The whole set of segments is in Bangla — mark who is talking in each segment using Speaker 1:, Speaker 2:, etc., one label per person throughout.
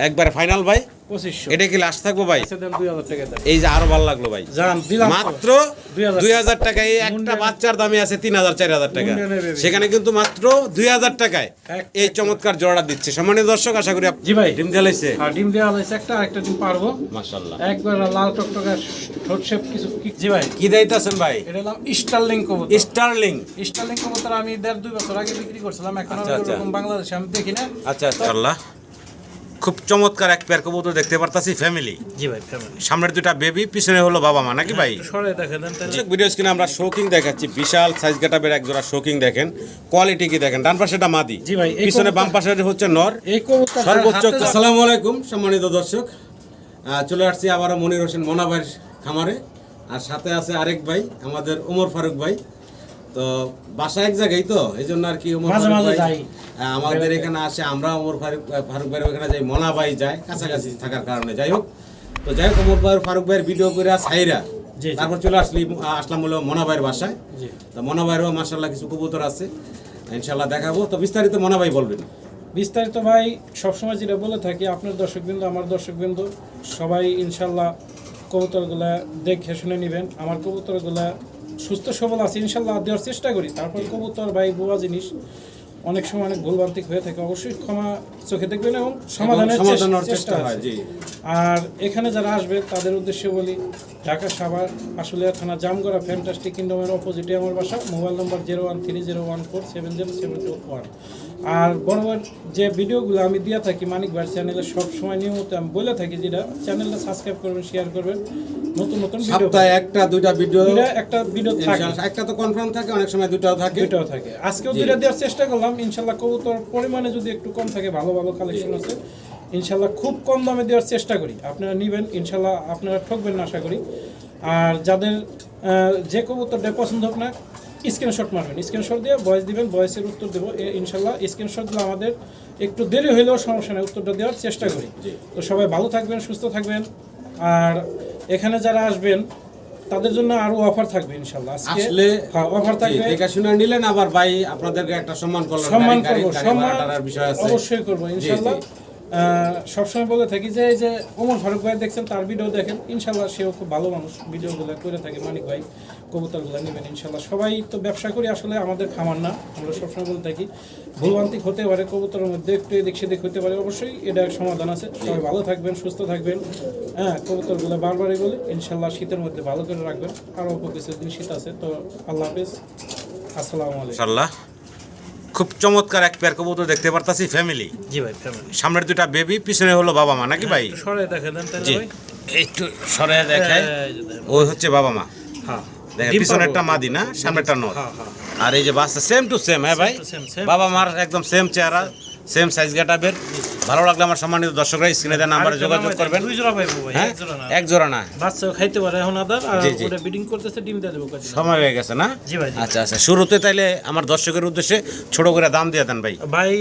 Speaker 1: একবারে ফাইনাল ভাই
Speaker 2: 2500
Speaker 1: এটা কি লাস্ট থাকবো ভাই?
Speaker 2: আচ্ছা দেন 2000 টাকা দেন।
Speaker 1: এই যে আরো ভালো লাগলো ভাই,
Speaker 2: জান দিলাম
Speaker 1: মাত্র
Speaker 2: 2000
Speaker 1: 2000 টাকায় এই একটা বাচ্চার দামে আছে 3000 4000 টাকা,
Speaker 2: মুন্ডা নেবে।
Speaker 1: সেখানে কিন্তু মাত্র 2000 টাকায় এই চমৎকার জোড়া দিচ্ছে। সম্মানিত দর্শক, আশা করি
Speaker 2: জি ভাই
Speaker 1: ডিম জ্বালাইছে
Speaker 2: আর ডিম দেওয়া হয়েছে একটা আরেকটা ডিম পারবো
Speaker 1: মাশাআল্লাহ।
Speaker 2: একবার লাল টকটকা ঠোঁট শেপ কিছু জি ভাই
Speaker 1: কি দিতেছেন ভাই?
Speaker 2: এটা নাম স্টারলিং কবুতর।
Speaker 1: স্টারলিং
Speaker 2: স্টারলিং কবুতর আমি 1.5-2 বছর আগে বিক্রি করছিলাম, এখন
Speaker 1: আচ্ছা,
Speaker 2: আর
Speaker 1: আচ্ছা।
Speaker 2: এরকম বাংলাদেশে আমি দেখি না।
Speaker 1: আচ্ছা আল্লাহ, খুব চমৎকার এক পেয়ার কবুতর দেখতে পারতাছি ফ্যামিলি।
Speaker 2: জি ভাই ফ্যামিলি
Speaker 1: সামনের দুটা বেবি, পিছনে হলো বাবা মা নাকি ভাই?
Speaker 2: সরে দেখে দেন তাহলে।
Speaker 1: ভিডিও স্ক্রিনে আমরা শোকিং দেখাচ্ছি, বিশাল সাইজ গেটাবের এক জোড়া শোকিং দেখেন, কোয়ালিটি কি দেখেন। ডান পাশেটা মাদি,
Speaker 2: জি ভাই, এই
Speaker 1: পিছনে
Speaker 2: কবুতর-
Speaker 1: বাম পাশে হচ্ছে নর।
Speaker 2: এই কবুতর
Speaker 1: সর্বোচ্চ। আসসালামু আলাইকুম সম্মানিত দর্শক, চলে আসছি আবারও মনির হোসেন মোনাভাইয়ের খামারে, আর সাথে আছে আরেক ভাই আমাদের ওমর ফারুক ভাই। তো বাসা এক জায়গায়, তো এই জন্য আর কি ওমর
Speaker 2: মাঝে
Speaker 1: ফারুক
Speaker 2: মাঝে
Speaker 1: ভাই
Speaker 2: যাই।
Speaker 1: আমাদের এখানে আসে, আমরা ওমর ফারুক ভাইয়ের ওখানে যাই, মোনা ভাই যায় কাছাকাছি থাকার কারণে। যাই হোক, তো যাই হোক, ওমর ফারুক ভাইয়ের ভিডিও করে সাইরা
Speaker 2: জি, জি।
Speaker 1: তারপর চলে আসলাম হলো মোনা ভাইয়ের বাসায়।
Speaker 2: জি।
Speaker 1: তো মোনা ভাইয়েরও মাশাআল্লাহ কিছু কবুতর আছে, ইনশাআল্লাহ দেখাবো। তো বিস্তারিত মোনা ভাই বলবেন।
Speaker 2: বিস্তারিত ভাই সবসময় যেটা বলে থাকি, আপনার দর্শকবৃন্দ আমার দর্শকবৃন্দ সবাই ইনশাল্লাহ কবুতরগুলা দেখে শুনে নেবেন। আমার কবুতরগুলা সুস্থ সবল আছে ইনশাল্লাহ, দেওয়ার চেষ্টা করি। তারপর কবুতর ভাই বোয়া জিনিস, অনেক সময় অনেক ভুলভ্রান্তি হয়ে থাকে, অবশ্যই ক্ষমা চোখে দেখবেন এবং সমাধানের চেষ্টা হয়।
Speaker 1: জি।
Speaker 2: আর এখানে যারা আসবে তাদের উদ্দেশ্যে বলি, ঢাকা সাভার আশুলিয়া থানা জামগড়া ফ্যান্টাস্টিক কিংডমের অপোজিটে আমার বাসা। মোবাইল নম্বর 0130147071। আর বরাবর যে ভিডিওগুলো আমি দিয়ে থাকি মানিক ভাইয়ের চ্যানেলে সব সময় নিয়মিত আমি বলে থাকি, যেটা চ্যানেলটা সাবস্ক্রাইব করবেন, শেয়ার করবেন, নতুন নতুন ভিডিও
Speaker 1: সপ্তাহে একটা দুইটা ভিডিও,
Speaker 2: একটা ভিডিও থাকে,
Speaker 1: একটা তো কনফার্ম থাকে, অনেক সময় দুটাও থাকে।
Speaker 2: আজকেও দুইটা দেওয়ার চেষ্টা করলাম। ইনশাল্লাহ কবুতর পরিমাণে যদি একটু কম থাকে, ভালো ভালো কালেকশন আছে, ইনশাল্লাহ খুব কম দামে দেওয়ার চেষ্টা করি। আপনারা নেবেন ইনশাল্লাহ, আপনারা ঠকবেন না আশা করি। আর যাদের যে কবুতরটা পছন্দ হোক না, স্ক্রিনশট মারবেন, স্ক্রিনশট দিয়ে ভয়েস দিবেন, ভয়েসের উত্তর দেবো ইনশাল্লাহ। স্ক্রিনশটগুলো আমাদের একটু দেরি হলেও সমস্যা নেই, উত্তরটা দেওয়ার চেষ্টা করি। তো সবাই ভালো থাকবেন, সুস্থ থাকবেন। আর এখানে যারা আসবেন তাদের জন্য আরো অফার থাকবে ইনশাআল্লাহ। আজকে
Speaker 1: আসলে
Speaker 2: অফার থাকবে,
Speaker 1: দেখা শুনে নিলেন, আবার ভাই আপনাদেরকে একটা সম্মান করলাম,
Speaker 2: সম্মান
Speaker 1: গাড়ি
Speaker 2: করব, সম্মান
Speaker 1: বিষয় আছে,
Speaker 2: অবশ্যই করব ইনশাআল্লাহ। সবসময় বলে থাকি যে এই যে ওমর ফারুক ভাই দেখছেন, তার ভিডিও দেখেন, ইনশাআল্লাহ সেও খুব ভালো মানুষ, ভিডিওগুলো করে থাকে। মানিক ভাই কবুতরগুলো নেবেন ইনশাআল্লাহ। সবাই তো ব্যবসা করি, আসলে আমাদের খামার না, আমরা সবসময় বলে থাকি ভুলভ্রান্তি হতে পারে, কবুতরের মধ্যে একটু এদিক সেদিক হতে পারে, অবশ্যই এটা সমাধান আছে। সবাই ভালো থাকবেন, সুস্থ থাকবেন। হ্যাঁ, কবুতরগুলো বারবারই বলি ইনশাআল্লাহ শীতের মধ্যে ভালো করে রাখবেন, আর অল্প কিছু দিন শীত আছে। তো আল্লাহ হাফেজ, আসসালামু আলাইকুম।
Speaker 1: ইনশাআল্লাহ খুব চমৎকার এক পেয়ার কবুতর দেখতে পারতাছি ফ্যামিলি।
Speaker 2: জি ভাই ফ্যামিলি।
Speaker 1: সামনের দুটা বেবি, পিছনে হলো বাবা মা নাকি ভাই?
Speaker 2: সরে দেখে দেন তাহলে
Speaker 1: জি,
Speaker 2: ভাই।
Speaker 1: একটু সরে দেখায়, ওই হচ্ছে বাবা মা।
Speaker 2: হ্যাঁ,
Speaker 1: দেখেন পিছনেরটা মাদি না, সামনেরটা নর। আর এই যে বাচ্চা সেম টু সেম। হ্যাঁ ভাই, বাবা মার একদম সেম চেহারা, সেম সাইজ গেটাবের। ভালো লাগলে আমার সম্মানিত দর্শকরা স্ক্রিনে দেওয়া নাম্বারে যোগাযোগ করবেন।
Speaker 2: দুই জোড়া পাইবো ভাই,
Speaker 1: হ্যাঁ,
Speaker 2: এক জোড়া না।
Speaker 1: এক জোড়া না,
Speaker 2: বাচ্চাও খাইতে পারে এখন আদার, আর
Speaker 1: জি, জি।
Speaker 2: ওটা ব্রিডিং করতেছে, ডিম দিয়ে দেবো কাছে।
Speaker 1: সময় হয়ে গেছে না?
Speaker 2: জি ভাই, জি।
Speaker 1: আচ্ছা আচ্ছা, শুরুতে তাইলে আমার দর্শকের উদ্দেশ্যে ছোট করে দাম দিয়ে দেন ভাই।
Speaker 2: ভাই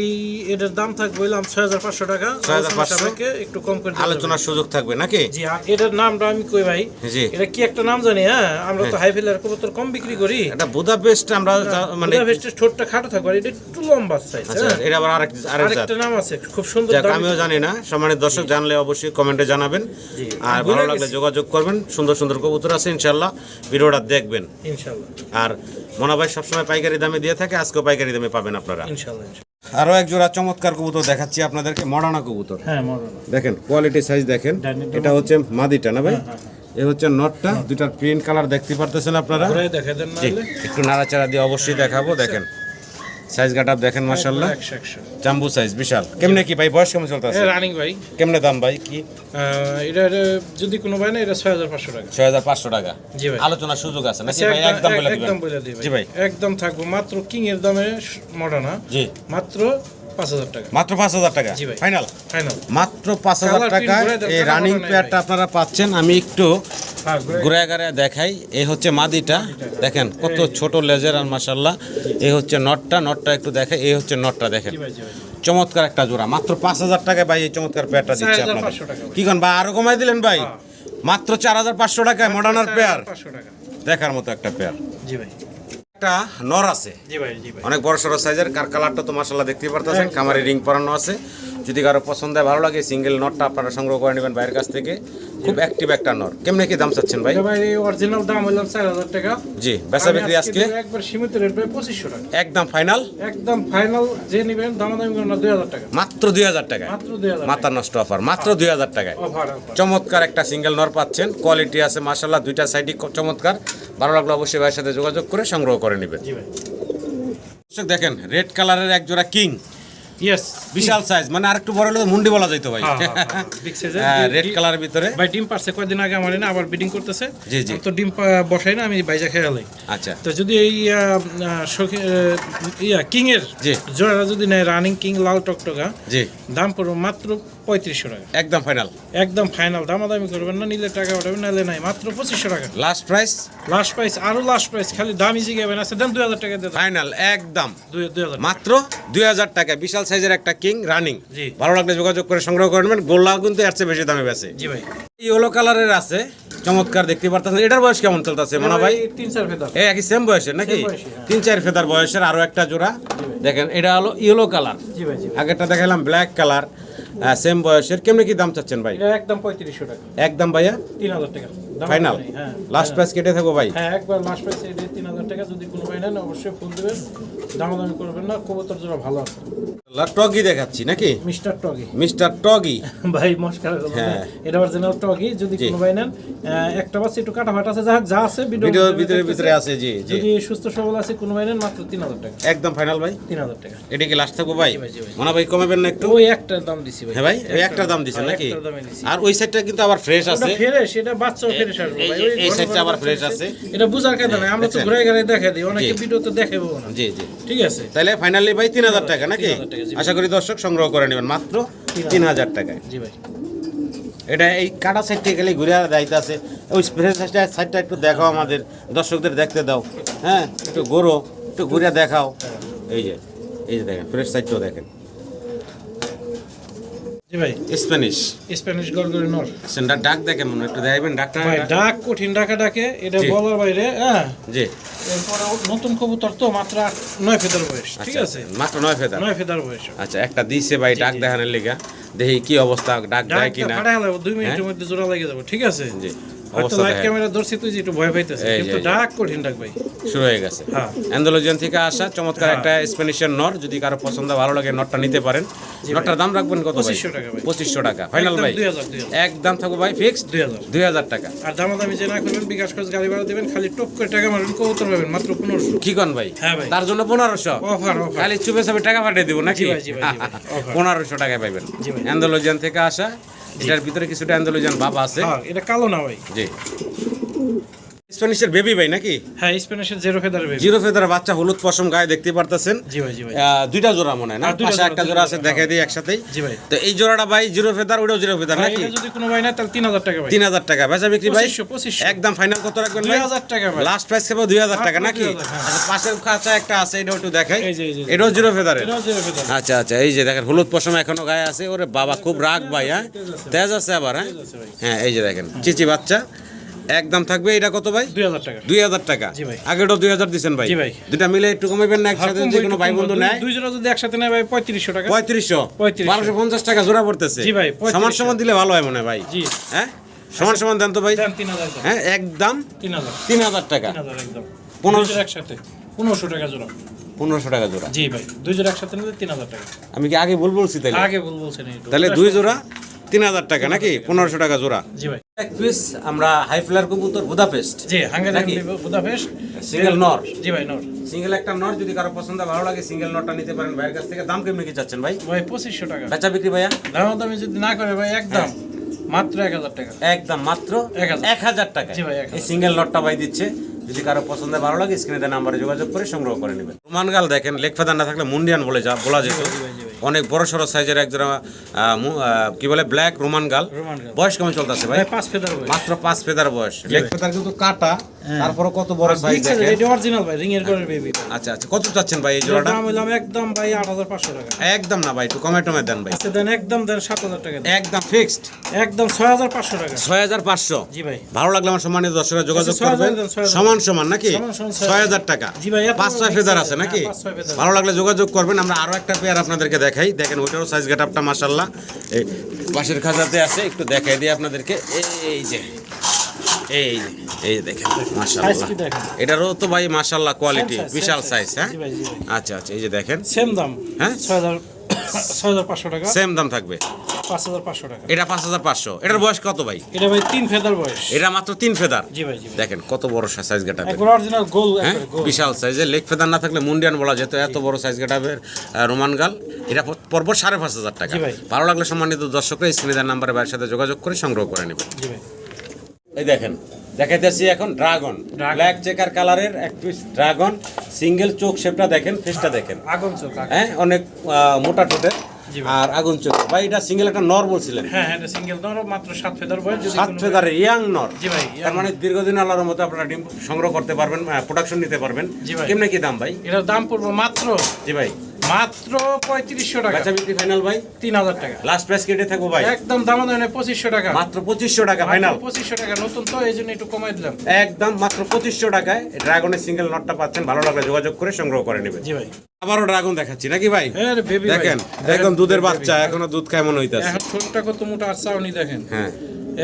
Speaker 2: এটার দাম থাকবে বললাম 6500 টাকা,
Speaker 1: 6500
Speaker 2: সাপেক্ষে একটু কম করে দিতে হবে।
Speaker 1: আলোচনার সুযোগ থাকবে নাকি?
Speaker 2: জি, আর এটার নামটা আমি কই ভাই,
Speaker 1: জি।
Speaker 2: এটা কি একটা নাম জানি। হ্যাঁ, আমরা তো হাই ফেলার কবুতর কম বিক্রি করি।
Speaker 1: এটা বুদাপেস্ট, আমরা মানে
Speaker 2: বুদাপেস্টের ঠোঁটটা খাটো থাকবে, আর এটা একটু লম্বা সাইজ।
Speaker 1: আচ্ছা, এটা আবার
Speaker 2: আরেকটা নাম আছে খুব সুন্দর,
Speaker 1: যাক,
Speaker 2: দামি।
Speaker 1: আমিও জানি না, সম্মানিত দর্শক জানলে অবশ্যই কমেন্টে জানাবেন।
Speaker 2: জি।
Speaker 1: আর ভালো লাগলে যোগাযোগ করবেন, সুন্দর সুন্দর কবুতর আছে ইনশাআল্লাহ, ভিডিওটা দেখবেন
Speaker 2: ইনশাআল্লাহ।
Speaker 1: আর মোনা ভাই সবসময় পাইকারি দামে দিয়ে থাকে, আজকেও পাইকারি দামে পাবেন আপনারা
Speaker 2: ইনশাআল্লাহ।
Speaker 1: আরো এক জোড়া চমৎকার কবুতর দেখাচ্ছি আপনাদেরকে, মডানা কবুতর।
Speaker 2: হ্যাঁ, মরণ।
Speaker 1: দেখেন কোয়ালিটি সাইজ দেখেন, এটা হচ্ছে মাদিটা না ভাই? এ হচ্ছে নটটা, দুটার প্রিন্ট কালার দেখতে পারতেছেন আপনারা।
Speaker 2: ঘুরে দেখে দেন না
Speaker 1: জি,
Speaker 2: হলে।
Speaker 1: একটু নাড়াচাড়া দিয়ে অবশ্যই দেখাবো। দেখেন সাইজ গাটাপ দেখেন মাশাআল্লাহ,
Speaker 2: 100
Speaker 1: জাম্বু সাইজ বিশাল। কেমনে কি ভাই, বয়স কেমন চলতেছে?
Speaker 2: রানিং ভাই।
Speaker 1: কেমনে দাম ভাই কি?
Speaker 2: এটা যদি কোনো ভাই না, এটা 6500 টাকা।
Speaker 1: 6500 টাকা।
Speaker 2: জি ভাই।
Speaker 1: আলোচনার সুযোগ আছে নাকি
Speaker 2: আচ্ছা,
Speaker 1: ভাই? একদম বলে দিবেন।
Speaker 2: একদম বলে দিই ভাই।
Speaker 1: জি ভাই,
Speaker 2: একদম থাকবো মাত্র কিং এর দামে মডার্না,
Speaker 1: জি,
Speaker 2: মাত্র 5000 টাকা।
Speaker 1: মাত্র 5000 টাকা
Speaker 2: জি ভাই।
Speaker 1: Final,
Speaker 2: final.
Speaker 1: মাত্র 5000
Speaker 2: Colour
Speaker 1: টাকায়
Speaker 2: print ঘুরে
Speaker 1: এই
Speaker 2: দেন,
Speaker 1: রানিং
Speaker 2: colour নাই
Speaker 1: পেয়ারটা
Speaker 2: ভাই।
Speaker 1: আপনারা পাচ্ছেন। আমি একটু
Speaker 2: হ্যাঁ,
Speaker 1: ঘুরে ঘুরে দেখাই। এই হচ্ছে মাদিটা, দেখেন কত ছোট লেজের, আর মাশাআল্লাহ এই হচ্ছে নটটা, নটটা একটু দেখাই। এই হচ্ছে নটটা দেখেন,
Speaker 2: জি ভাই, জি ভাই।
Speaker 1: চমৎকার একটা জোড়া, মাত্র 5000 টাকায় ভাই এই চমৎকার পেয়ারটা দিচ্ছে আপনাদের।
Speaker 2: 4500 টাকা।
Speaker 1: কি কোন ভাই, আরো কমাই দিলেন ভাই? মাত্র 4500 টাকায় মডার্নার পেয়ার,
Speaker 2: 500 টাকা।
Speaker 1: দেখার মতো একটা পেয়ার।
Speaker 2: জি ভাই।
Speaker 1: একটা নর আছে
Speaker 2: জি ভাই জি ভাই
Speaker 1: অনেক বড় সড়ো সাইজের, কার কালারটা তো মাশাআল্লাহ দেখতে পারতেছেন, খামারে রিং পরানো আছে। যদি কারো পছন্দ হয় ভালো লাগে সিঙ্গেল নটটা আপনারা সংগ্রহ করে নেবেন ভাইয়ের কাছ থেকে। খুব অ্যাক্টিভ একটা নর। কেমনে কি দাম চাচ্ছেন ভাই?
Speaker 2: এটা ভাই অরিজিনাল দাম হলো 4000 টাকা।
Speaker 1: জি, বেচা বিক্রি আজকে
Speaker 2: একবার সীমিত রেট ভাই 2500 টাকা।
Speaker 1: একদম ফাইনাল,
Speaker 2: একদম ফাইনাল যে নেবেন দামাদামি করুন না 2000 টাকা।
Speaker 1: মাত্র 2000 টাকায়,
Speaker 2: মাত্র 2000
Speaker 1: মাথা নষ্ট অফার, মাত্র 2000 টাকায়
Speaker 2: অফার।
Speaker 1: চমৎকার একটা সিঙ্গেল নর পাচ্ছেন। কোয়ালিটি আছে মাশাআল্লাহ, দুইটা সাইডই চমৎকার। ভালো লাগলো অবশ্যই ভাইয়ের সাথে যোগাযোগ করে সংগ্রহ করে নেবেন।
Speaker 2: জি ভাই
Speaker 1: দর্শক দেখেন রেড কালারের এক জোড়া কিং,
Speaker 2: ইয়েস
Speaker 1: বিশাল সাইজ, মানে আরেকটু বড় হলে তো মুন্ডি বলা যাইতো ভাই।
Speaker 2: বিগ সাইজের
Speaker 1: রেড কালারের ভিতরে
Speaker 2: ভাই ডিম পারছে কয়েকদিন আগে আমার না আবার ব্রিডিং করতেছে।
Speaker 1: জি জি।
Speaker 2: তো ডিম বসাই না আমি বাইজা খেয়ালাই।
Speaker 1: আচ্ছা
Speaker 2: তো যদি এই কিং এর
Speaker 1: জি
Speaker 2: জোড়াটা যদি নেয় রানিং কিং লাল টকটকা,
Speaker 1: জি
Speaker 2: দাম পড়বে মাত্র 3500 টাকা।
Speaker 1: একদম ফাইনাল,
Speaker 2: একদম ফাইনাল, দামাদামি করবেন না, নিলে টাকা উঠাবেন, নাহলে নাই। মাত্র 2500 টাকা
Speaker 1: লাস্ট প্রাইস,
Speaker 2: লাস্ট প্রাইস, আরো লাস্ট প্রাইস, খালি দামই জিগাবেন। আছে দেন 2000 টাকা দিয়ে দেন।
Speaker 1: ফাইনাল একদম
Speaker 2: 2000
Speaker 1: মাত্র 2000 টাকা। বিশাল সাইজের একটা কিং রানিং,
Speaker 2: জি।
Speaker 1: ভালো লাগলে যোগাযোগ করে সংগ্রহ করে নেবেন। গোল্লা কিন্তু এর চেয়ে বেশি দামে বেচে।
Speaker 2: জি ভাই
Speaker 1: ইয়েলো কালারের আছে, চমৎকার দেখতে পারতেছেন। এটার বয়স কেমন চলতেছে মনে ভাই?
Speaker 2: 3-4 ফেদার।
Speaker 1: এই একই সেম বয়সের নাকি?
Speaker 2: Same বয়সী, হ্যাঁ।
Speaker 1: 3-4 ফেদার বয়সের আরো একটা জোড়া দেখেন। এটা হলো ইয়েলো কালার,
Speaker 2: জি ভাই জি।
Speaker 1: আগেরটা দেখালাম ব্ল্যাক কালার, সেম বয়সের। কেমনে কি দাম চাচ্ছেন ভাই?
Speaker 2: এটা একদম 3500 টাকা।
Speaker 1: একদম ভাইয়া
Speaker 2: 3000 টাকা
Speaker 1: ফাইনাল,
Speaker 2: হ্যাঁ।
Speaker 1: লাস্ট প্রাইস কেটে থাকবো ভাই।
Speaker 2: হ্যাঁ একবার লাস্ট প্রাইস এটা 3000 টাকা। যদি কোনো ভাই নেন অবশ্যই ফুল দিবেন, দামাদামি করবেন না। কবুতর জোড়া ভালো আছে।
Speaker 1: টগি দেখাচ্ছি নাকি?
Speaker 2: মিস্টার টগি
Speaker 1: মিস্টার টগি,
Speaker 2: ভাই মস্কার করবেন না।
Speaker 1: হ্যাঁ।
Speaker 2: এটা অরিজিনাল টগি। যদি
Speaker 1: জি।
Speaker 2: কোনো ভাই নেন, একটা বাচ্চা একটু কাটা ফাটা আছে, যা আছে
Speaker 1: ভিডিওর ভিতরে আছে। জি জি,
Speaker 2: যদি সুস্থ সবল আছে কোনো ভাই নেন, মাত্র 3000 টাকা।
Speaker 1: একদম ফাইনাল ভাই,
Speaker 2: 3000 টাকা।
Speaker 1: এটা কি লাস্ট থাকবো ভাই?
Speaker 2: জি ভাই, জি ভাই।
Speaker 1: মনে ভাই কমাবেন না একটু?
Speaker 2: ওই একটার দাম দিছি ভাই।
Speaker 1: হ্যাঁ ভাই, ওই একটার দাম দিছেন
Speaker 2: হ্যাঁ,
Speaker 1: নাকি?
Speaker 2: একটার দামে দিছি।
Speaker 1: আর ওই সাইডটা কিন্তু আবার ফ্রেশ
Speaker 2: ওটা
Speaker 1: আছে।
Speaker 2: ফ্রেশ, এটা বাচ্চাও ফ্রেশ আসবে ভাই। ওই
Speaker 1: এই
Speaker 2: ঘন
Speaker 1: সাইডটা
Speaker 2: ঘন
Speaker 1: আবার
Speaker 2: বাচ্চা
Speaker 1: ফ্রেশ
Speaker 2: আছে।
Speaker 1: আছে।
Speaker 2: এটা বুঝার কথা না, আমরা তো
Speaker 1: দেখছেন?
Speaker 2: ঘুরে ঘুরে দেখাই দিই, অনেকে
Speaker 1: জি।
Speaker 2: ভিডিওতে দেখাবো না।
Speaker 1: জি জি,
Speaker 2: ঠিক আছে।
Speaker 1: তাহলে ফাইনালি ভাই 3000 টাকা নাকি?
Speaker 2: 3000 টাকা, জি।
Speaker 1: আশা করি দর্শক সংগ্রহ করে নেবেন মাত্র 3000 টাকায়।
Speaker 2: জি ভাই
Speaker 1: এটা এই কাটা সাইডটা গেলে ঘুরে যাইতে আছে। ওই ফ্রেশ সাইডটা একটু দেখাও, আমাদের দর্শকদের দেখতে দাও। হ্যাঁ একটু ঘোরো, একটু ঘুরে দেখাও। এই যে দেখেন ফ্রেশ সাইডটাও দেখেন।
Speaker 2: জি ভাই
Speaker 1: স্প্যানিশ
Speaker 2: স্প্যানিশ গরগরি নর।
Speaker 1: সেন্টার ডাক দেখেন, মনে একটু দেখাবেন ডাকটা।
Speaker 2: ভাই ডাক কঠিন, ডাকে এটা
Speaker 1: জি।
Speaker 2: বলার বাইরে। হ্যাঁ
Speaker 1: জি
Speaker 2: এরপরে নতুন কবুতর তো মাত্র 9 ফেদার বয়স। ঠিক আছে,
Speaker 1: মাত্র 9 ফেদার।
Speaker 2: 9 ফেদার বয়স।
Speaker 1: আচ্ছা, একটা দিছে ভাই ডাক দেখানোর লেগা, দেখি কি অবস্থা, ডাক দেয়
Speaker 2: ডাকটা
Speaker 1: কিনা।
Speaker 2: ফাটাই হলো 2 মিনিটের মধ্যে জোড়া লেগে যাবে। ঠিক আছে।
Speaker 1: জি,
Speaker 2: হয়তো
Speaker 1: অবস্থা
Speaker 2: লাইভ
Speaker 1: দেখেন।
Speaker 2: ক্যামেরা ধরছি তুই যে একটু ভয় পাইতেছিস,
Speaker 1: এই যে,
Speaker 2: কিন্তু
Speaker 1: এই যে।
Speaker 2: ডাক কঠিন ডাক ভাই।
Speaker 1: শুরু হয়ে গেছে।
Speaker 2: হ্যাঁ।
Speaker 1: অ্যান্ডালুজিয়ান থেকে আসা চমৎকার একটা স্প্যানিশের নর। যদি কারো পছন্দ ভালো লাগে নটটা নিতে পারেন। নটটার দাম রাখবেন কত ভাই?
Speaker 2: 2500 টাকা ভাই।
Speaker 1: 2500 টাকা ফাইনাল
Speaker 2: একদম
Speaker 1: ভাই।
Speaker 2: 2000
Speaker 1: একদম থাকো ভাই ফিক্সড
Speaker 2: 2000
Speaker 1: টাকা।
Speaker 2: আর দামাদামি যে না করবেন, বিকাশ খরচ গাড়ি ভাড়া দিবেন, খালি টপ করে টাকা মারবেন, কবুতর পাবেন মাত্র 1500।
Speaker 1: কি কন ভাই?
Speaker 2: হ্যাঁ ভাই।
Speaker 1: তার জন্য 1500
Speaker 2: অফার
Speaker 1: খালি চুপে চাপে টাকা পাঠিয়ে দিব নাকি?
Speaker 2: জি ভাই, জি ভাই, জি ভাই। Offer।
Speaker 1: 1500 টাকায় পাইবেন।
Speaker 2: জি ভাই।
Speaker 1: অ্যান্ডালুজিয়ান থেকে আসা, এটার ভিতরে কিছুটা অ্যান্ডালুজিয়ান ভাব আছে।
Speaker 2: হ্যাঁ এটা কালো না ভাই।
Speaker 1: জি, স্প্যানিশের বেবি ভাই নাকি?
Speaker 2: হ্যাঁ স্প্যানিশের zero feather baby.
Speaker 1: Zero feather বাচ্চা, হলুদ পশম গায়ে দেখতে পারতেছেন।
Speaker 2: জি ভাই জি ভাই।
Speaker 1: দুইটা জোড়া মনে হয় না?
Speaker 2: হ্যাঁ, দুইটা
Speaker 1: পাশে
Speaker 2: জোড়া,
Speaker 1: একটা
Speaker 2: দুইটা
Speaker 1: জোড়া আছে,
Speaker 2: জোড়া।
Speaker 1: দেখাই দিই একসাথেই।
Speaker 2: জি ভাই।
Speaker 1: তো এই জোড়াটা ভাই জিরো ফেদার, ওটাও জিরো ফেদার
Speaker 2: ভাই,
Speaker 1: নাকি?
Speaker 2: এটা যদি কোনো ভাই না তাহলে 3000 টাকা ভাই।
Speaker 1: 3000 টাকা বেচা বিক্রি ভাই?
Speaker 2: 2500
Speaker 1: একদম ফাইনাল কত রাখবেন ভাই?
Speaker 2: 2000 টাকা ভাই।
Speaker 1: লাস্ট প্রাইস কেবল 2000 টাকা
Speaker 2: মাত্র
Speaker 1: নাকি?
Speaker 2: 2000, হ্যাঁ।
Speaker 1: আচ্ছা, পাশের কাছে একটা আছে, এটাও একটু দেখাই।
Speaker 2: এই যে, এই যে।
Speaker 1: এটাও জিরো ফেদারের।
Speaker 2: এটাও জেরো ফেদার।
Speaker 1: আচ্ছা আচ্ছা, এই যে দেখেন হলুদ পশম এখনো গায়ে আছে। ওরে বাবা খুব রাগ ভাই। হ্যাঁ তেজ আছে আবার। হ্যাঁ
Speaker 2: আছে ভাই।
Speaker 1: হ্যাঁ, এই যে দেখেন চিচি বাচ্চা। একদম থাকবে এটা কত ভাই?
Speaker 2: 2000 টাকা।
Speaker 1: 2000 টাকা।
Speaker 2: জি ভাই।
Speaker 1: আগেটাও 2000 দিচ্ছেন ভাই?
Speaker 2: জি ভাই।
Speaker 1: দুটা মিলে একটু কমাবেন না একসাথে,
Speaker 2: কম
Speaker 1: যে
Speaker 2: বই
Speaker 1: কোনো
Speaker 2: একটু
Speaker 1: ভাই
Speaker 2: কম
Speaker 1: বন্ধু
Speaker 2: বই।
Speaker 1: নেয়?
Speaker 2: দুই জোড়া যদি একসাথে নেয় ভাই 3500 টাকা।
Speaker 1: 3500
Speaker 2: 3500
Speaker 1: 1250 টাকা জোড়া পড়তেছে।
Speaker 2: জি ভাই, 3500
Speaker 1: সমান সমান দিলে ভালো হয় মনে হয় ভাই।
Speaker 2: জি।
Speaker 1: হ্যাঁ সমান সমান দেন তো ভাই।
Speaker 2: দেন 3000 টাকা।
Speaker 1: হ্যাঁ একদম
Speaker 2: 3000
Speaker 1: 3000 টাকা।
Speaker 2: 3000 একদম।
Speaker 1: 1500
Speaker 2: দুই জোড়া একসাথে 1500 টাকা জোড়া।
Speaker 1: 1500 টাকা জোড়া।
Speaker 2: জি ভাই, দুই জোড়া একসাথে নিলে 3000 টাকা।
Speaker 1: আমি কি আগে ভুল বলছি তাহলে?
Speaker 2: আগে বলছেন একটু।
Speaker 1: তাহলে দুই জোড়া 3000 টাকা নাকি? 1500 টাকা জোড়া।
Speaker 2: জি ভাই।
Speaker 1: এক পিস আমরা হাই ফ্লায়ার কবুতর বুদাপেস্ট
Speaker 2: জি হাঙ্গারিয়ান
Speaker 1: নাকি?
Speaker 2: বুদাপেস্ট
Speaker 1: সিঙ্গেল নর।
Speaker 2: জি ভাই নর।
Speaker 1: সিঙ্গেল একটা নর, যদি কারো পছন্দ ভালো লাগে সিঙ্গেল নরটা নিতে পারেন ভাইয়ের কাছ থেকে। দাম কেমনি কি চাচ্ছেন ভাই?
Speaker 2: ভাই 2500 টাকা।
Speaker 1: বেচা বিক্রি ভাইয়া?
Speaker 2: দামাদামি যদি না করে ভাই একদম মাত্র 1000 টাকা।
Speaker 1: একদম মাত্র
Speaker 2: 1000
Speaker 1: 1000 টাকা।
Speaker 2: জি ভাই, 1000
Speaker 1: এই সিঙ্গেল নটটা ভাই দিচ্ছে। যদি কারো পছন্দ ভালো লাগে স্ক্রিনে দেওয়া নাম্বারে যোগাযোগ করে সংগ্রহ করে নেবেন। রোমান গাল দেখেন, লেগ ফেদার না থাকলে মুন্ডিয়ান বলা যেত। অনেক বড় সড়ো সাইজের এক জোড়া কি বলে ব্ল্যাক রোমান গাল।
Speaker 2: রোমান গাল।
Speaker 1: বয়স কেমন চলতেছে ভাই?
Speaker 2: ভাই 5 ফেদার ভাই।
Speaker 1: মাত্র 5 ফেদার বয়স। লেগ ফেদার কিন্তু কাটা তারপরে কত বড় সাইজ দেখেন।
Speaker 2: এটা অরিজিনাল ভাই, রিং এর ঘরের বেবি।
Speaker 1: আচ্ছা আচ্ছা, কত চাচ্ছেন ভাই এই জোড়াটা?
Speaker 2: দাম হইলাম একদম ভাই 8500 টাকা।
Speaker 1: একদম না ভাই, একটু কমে টমে দেন ভাই।
Speaker 2: আচ্ছা দেন, একদম দেন 7000 টাকা দেন।
Speaker 1: একদম ফিক্সড,
Speaker 2: একদম 6500 টাকা।
Speaker 1: 6500।
Speaker 2: জি ভাই।
Speaker 1: ভালো লাগলে আমার সম্মানিত দর্শকরা যোগাযোগ
Speaker 2: আচ্ছা,
Speaker 1: করবেন।
Speaker 2: 6000
Speaker 1: সমান সমান নাকি?
Speaker 2: সমান
Speaker 1: 6000 টাকা।
Speaker 2: জি ভাই, এত
Speaker 1: 5-6
Speaker 2: বড়
Speaker 1: ফেদার
Speaker 2: size
Speaker 1: আছে নাকি?
Speaker 2: হ্যাঁ, 5-6 ফেদার।
Speaker 1: ভালো লাগলে যোগাযোগ করবেন। আমরা আরো একটা পেয়ার আপনাদেরকে দেখাই, দেখেন ওইটারও সাইজ গেটআপটা মাশাআল্লাহ এই পাশের খাঁচাতে আছে, একটু দেখাই দিই আপনাদেরকে। এই যে এই দেখেন মাশাআল্লাহ,
Speaker 2: Size কি দেখেন?
Speaker 1: এটারও তো ভাই মাশাআল্লাহ কোয়ালিটি,
Speaker 2: Same size,
Speaker 1: বিশাল
Speaker 2: same
Speaker 1: সাইজ।
Speaker 2: size।
Speaker 1: হ্যাঁ
Speaker 2: জি ভাই, জি ভাই।
Speaker 1: আচ্ছা আচ্ছা, এই যে দেখেন
Speaker 2: সেম দাম।
Speaker 1: হ্যাঁ
Speaker 2: 6500 টাকা।
Speaker 1: সেম দাম থাকবে,
Speaker 2: 5500 টাকা।
Speaker 1: এটা 5500। এটার বয়স কত ভাই?
Speaker 2: এটা ভাই 3 ফেদার বয়স।
Speaker 1: এটা মাত্র 3 ফেদার।
Speaker 2: জি ভাই, জি ভাই।
Speaker 1: দেখেন কত বড় সাইজ গেটআপ,
Speaker 2: একবার অরিজিনাল গোল,
Speaker 1: হ্যাঁ
Speaker 2: একবার গোল।
Speaker 1: বিশাল সাইজের। লেগ ফেদার না থাকলে মুন্ডিয়ান বলা যেত, এত বড় সাইজ গেটআপের রোমান গাল। এটা পড়বো 5500 টাকা।
Speaker 2: জি ভাই।
Speaker 1: ভালো লাগলে সম্মানিত দর্শকরা স্ক্রিনে দেওয়া নাম্বারে ভাইয়ের সাথে যোগাযোগ করে সংগ্রহ করে নেবেন।
Speaker 2: জি ভাই।
Speaker 1: এই দেখেন দেখাইতেছি এখন ড্রাগন, ব্ল্যাক চেকার কালারের এক পিস ড্রাগন। সিঙ্গেল চোখ শেপটা দেখেন, ফেসটা দেখেন,
Speaker 2: আগুন চোখ।
Speaker 1: হ্যাঁ অনেক মোটা ঠোঁটের
Speaker 2: জি ভাই।
Speaker 1: আর আগুন চোখ। ভাই এটা সিঙ্গেল একটা নর বলছিলেন?
Speaker 2: হ্যাঁ হ্যাঁ, এটা সিঙ্গেল নর, মাত্র 7 ফেদার বয়স। যদি
Speaker 1: 7 ফেদারের ইয়াং নর।
Speaker 2: জি ভাই,
Speaker 1: তার মানে দীর্ঘদিন আল্লাহর মতো আপনারা ডিম সংগ্রহ করতে পারবেন, প্রোডাকশন নিতে পারবেন।
Speaker 2: জি ভাই।
Speaker 1: কেমনে কি দাম ভাই?
Speaker 2: এটার দাম পড়বে মাত্র
Speaker 1: জি ভাই,
Speaker 2: 3500 টাকা।
Speaker 1: বেচা বিক্রি ফাইনাল ভাই?
Speaker 2: 3000 টাকা।
Speaker 1: লাস্ট প্রাইস কেটে থাকবো ভাই?
Speaker 2: একদম দাম দেন 2500 টাকা।
Speaker 1: মাত্র 2500 টাকা ফাইনাল।
Speaker 2: 2500 টাকা, নতুন তো এই জন্য একটু কমাই দিলাম।
Speaker 1: একদম মাত্র 2500 টাকায় ড্রাগনের সিঙ্গেল নটটা পাচ্ছেন। ভালো লাগলে যোগাযোগ করে সংগ্রহ করে নেবেন।
Speaker 2: জি ভাই।
Speaker 1: আবারও ড্রাগন দেখাচ্ছি নাকি ভাই?
Speaker 2: হ্যাঁ রে বেবি ভাই।
Speaker 1: দেখেন একদম দুধের বাচ্চা, এখনো দুধ খায় মনে হইতাছে।
Speaker 2: এখন ছোটটা কত মোটা আর চাউনি দেখেন।
Speaker 1: হ্যাঁ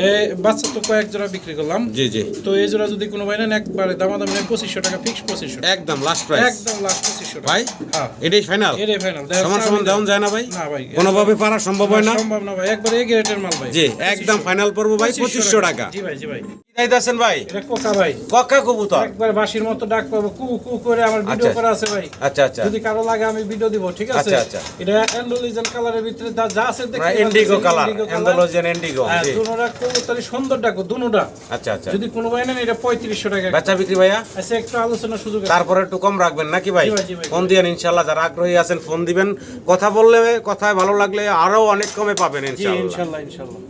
Speaker 2: এই বাচ্চা তো কয়েক জোড়া বিক্রি করলাম।
Speaker 1: জি জি,
Speaker 2: তো এই জোড়া যদি কোনো ভাই নেন, একবারে দামাদামি নেন 2500 টাকা, ফিক্স 2500 টাকা।
Speaker 1: একদম লাস্ট প্রাইস।
Speaker 2: একদম লাস্ট 2500 টাকা।
Speaker 1: ভাই
Speaker 2: হ্যাঁ,
Speaker 1: এটাই ফাইনাল?
Speaker 2: এটাই ফাইনাল।
Speaker 1: সমান সমান দেওয়া যায় না ভাই?
Speaker 2: না ভাই,
Speaker 1: কোনোভাবে পারা সম্ভব হয় না?
Speaker 2: সম্ভব না ভাই, একবারে এই গ্রেডের মাল ভাই।
Speaker 1: জি একদম ফাইনাল পড়বো ভাই 2500 টাকা।
Speaker 2: জি ভাই, জি ভাই।
Speaker 1: কি চাইতেছেন ভাই?
Speaker 2: এটা কোকা ভাই,
Speaker 1: কক্কা কবুতর?
Speaker 2: একবার বাঁশির মতো ডাক পাবো, কু কু করে। আমার ভিডিও
Speaker 1: আচ্ছা।
Speaker 2: করা আছে ভাই,
Speaker 1: আচ্ছা আচ্ছা,
Speaker 2: যদি কারো লাগে আমি ভিডিও দিব, ঠিক আছে?
Speaker 1: আচ্ছা, আচ্ছা।
Speaker 2: এটা অ্যান্ডোলিজেন কালারের ভিতরে যা আছে দেখতে
Speaker 1: ইন্ডিগো কালার, অ্যান্ডালুজিয়ান ইন্ডিগো।
Speaker 2: হ্যাঁ,
Speaker 1: জি
Speaker 2: দুনোটা কবুতরই সুন্দর ডাকো, দুনোটা।
Speaker 1: আচ্ছা আচ্ছা,
Speaker 2: যদি কোনো ভাই নেন, এটা 3500 টাকা।
Speaker 1: বেচা বিক্রি ভাইয়া
Speaker 2: আচ্ছা, একটু আলোচনার সুযোগ আছে।
Speaker 1: তারপরে একটু কম রাখবেন নাকি ভাই?
Speaker 2: জি ভাই, জি ভাই।
Speaker 1: ফোন দিয়েন ইনশাল্লাহ, যারা আগ্রহী আছেন ফোন দিবেন। কথা বললে, কথায় ভালো লাগলে আরো অনেক কমে পাবেন
Speaker 2: জি
Speaker 1: ইনশাল্লাহ।
Speaker 2: ইনশাআল্লাহ, ইনশাআল্লাহ।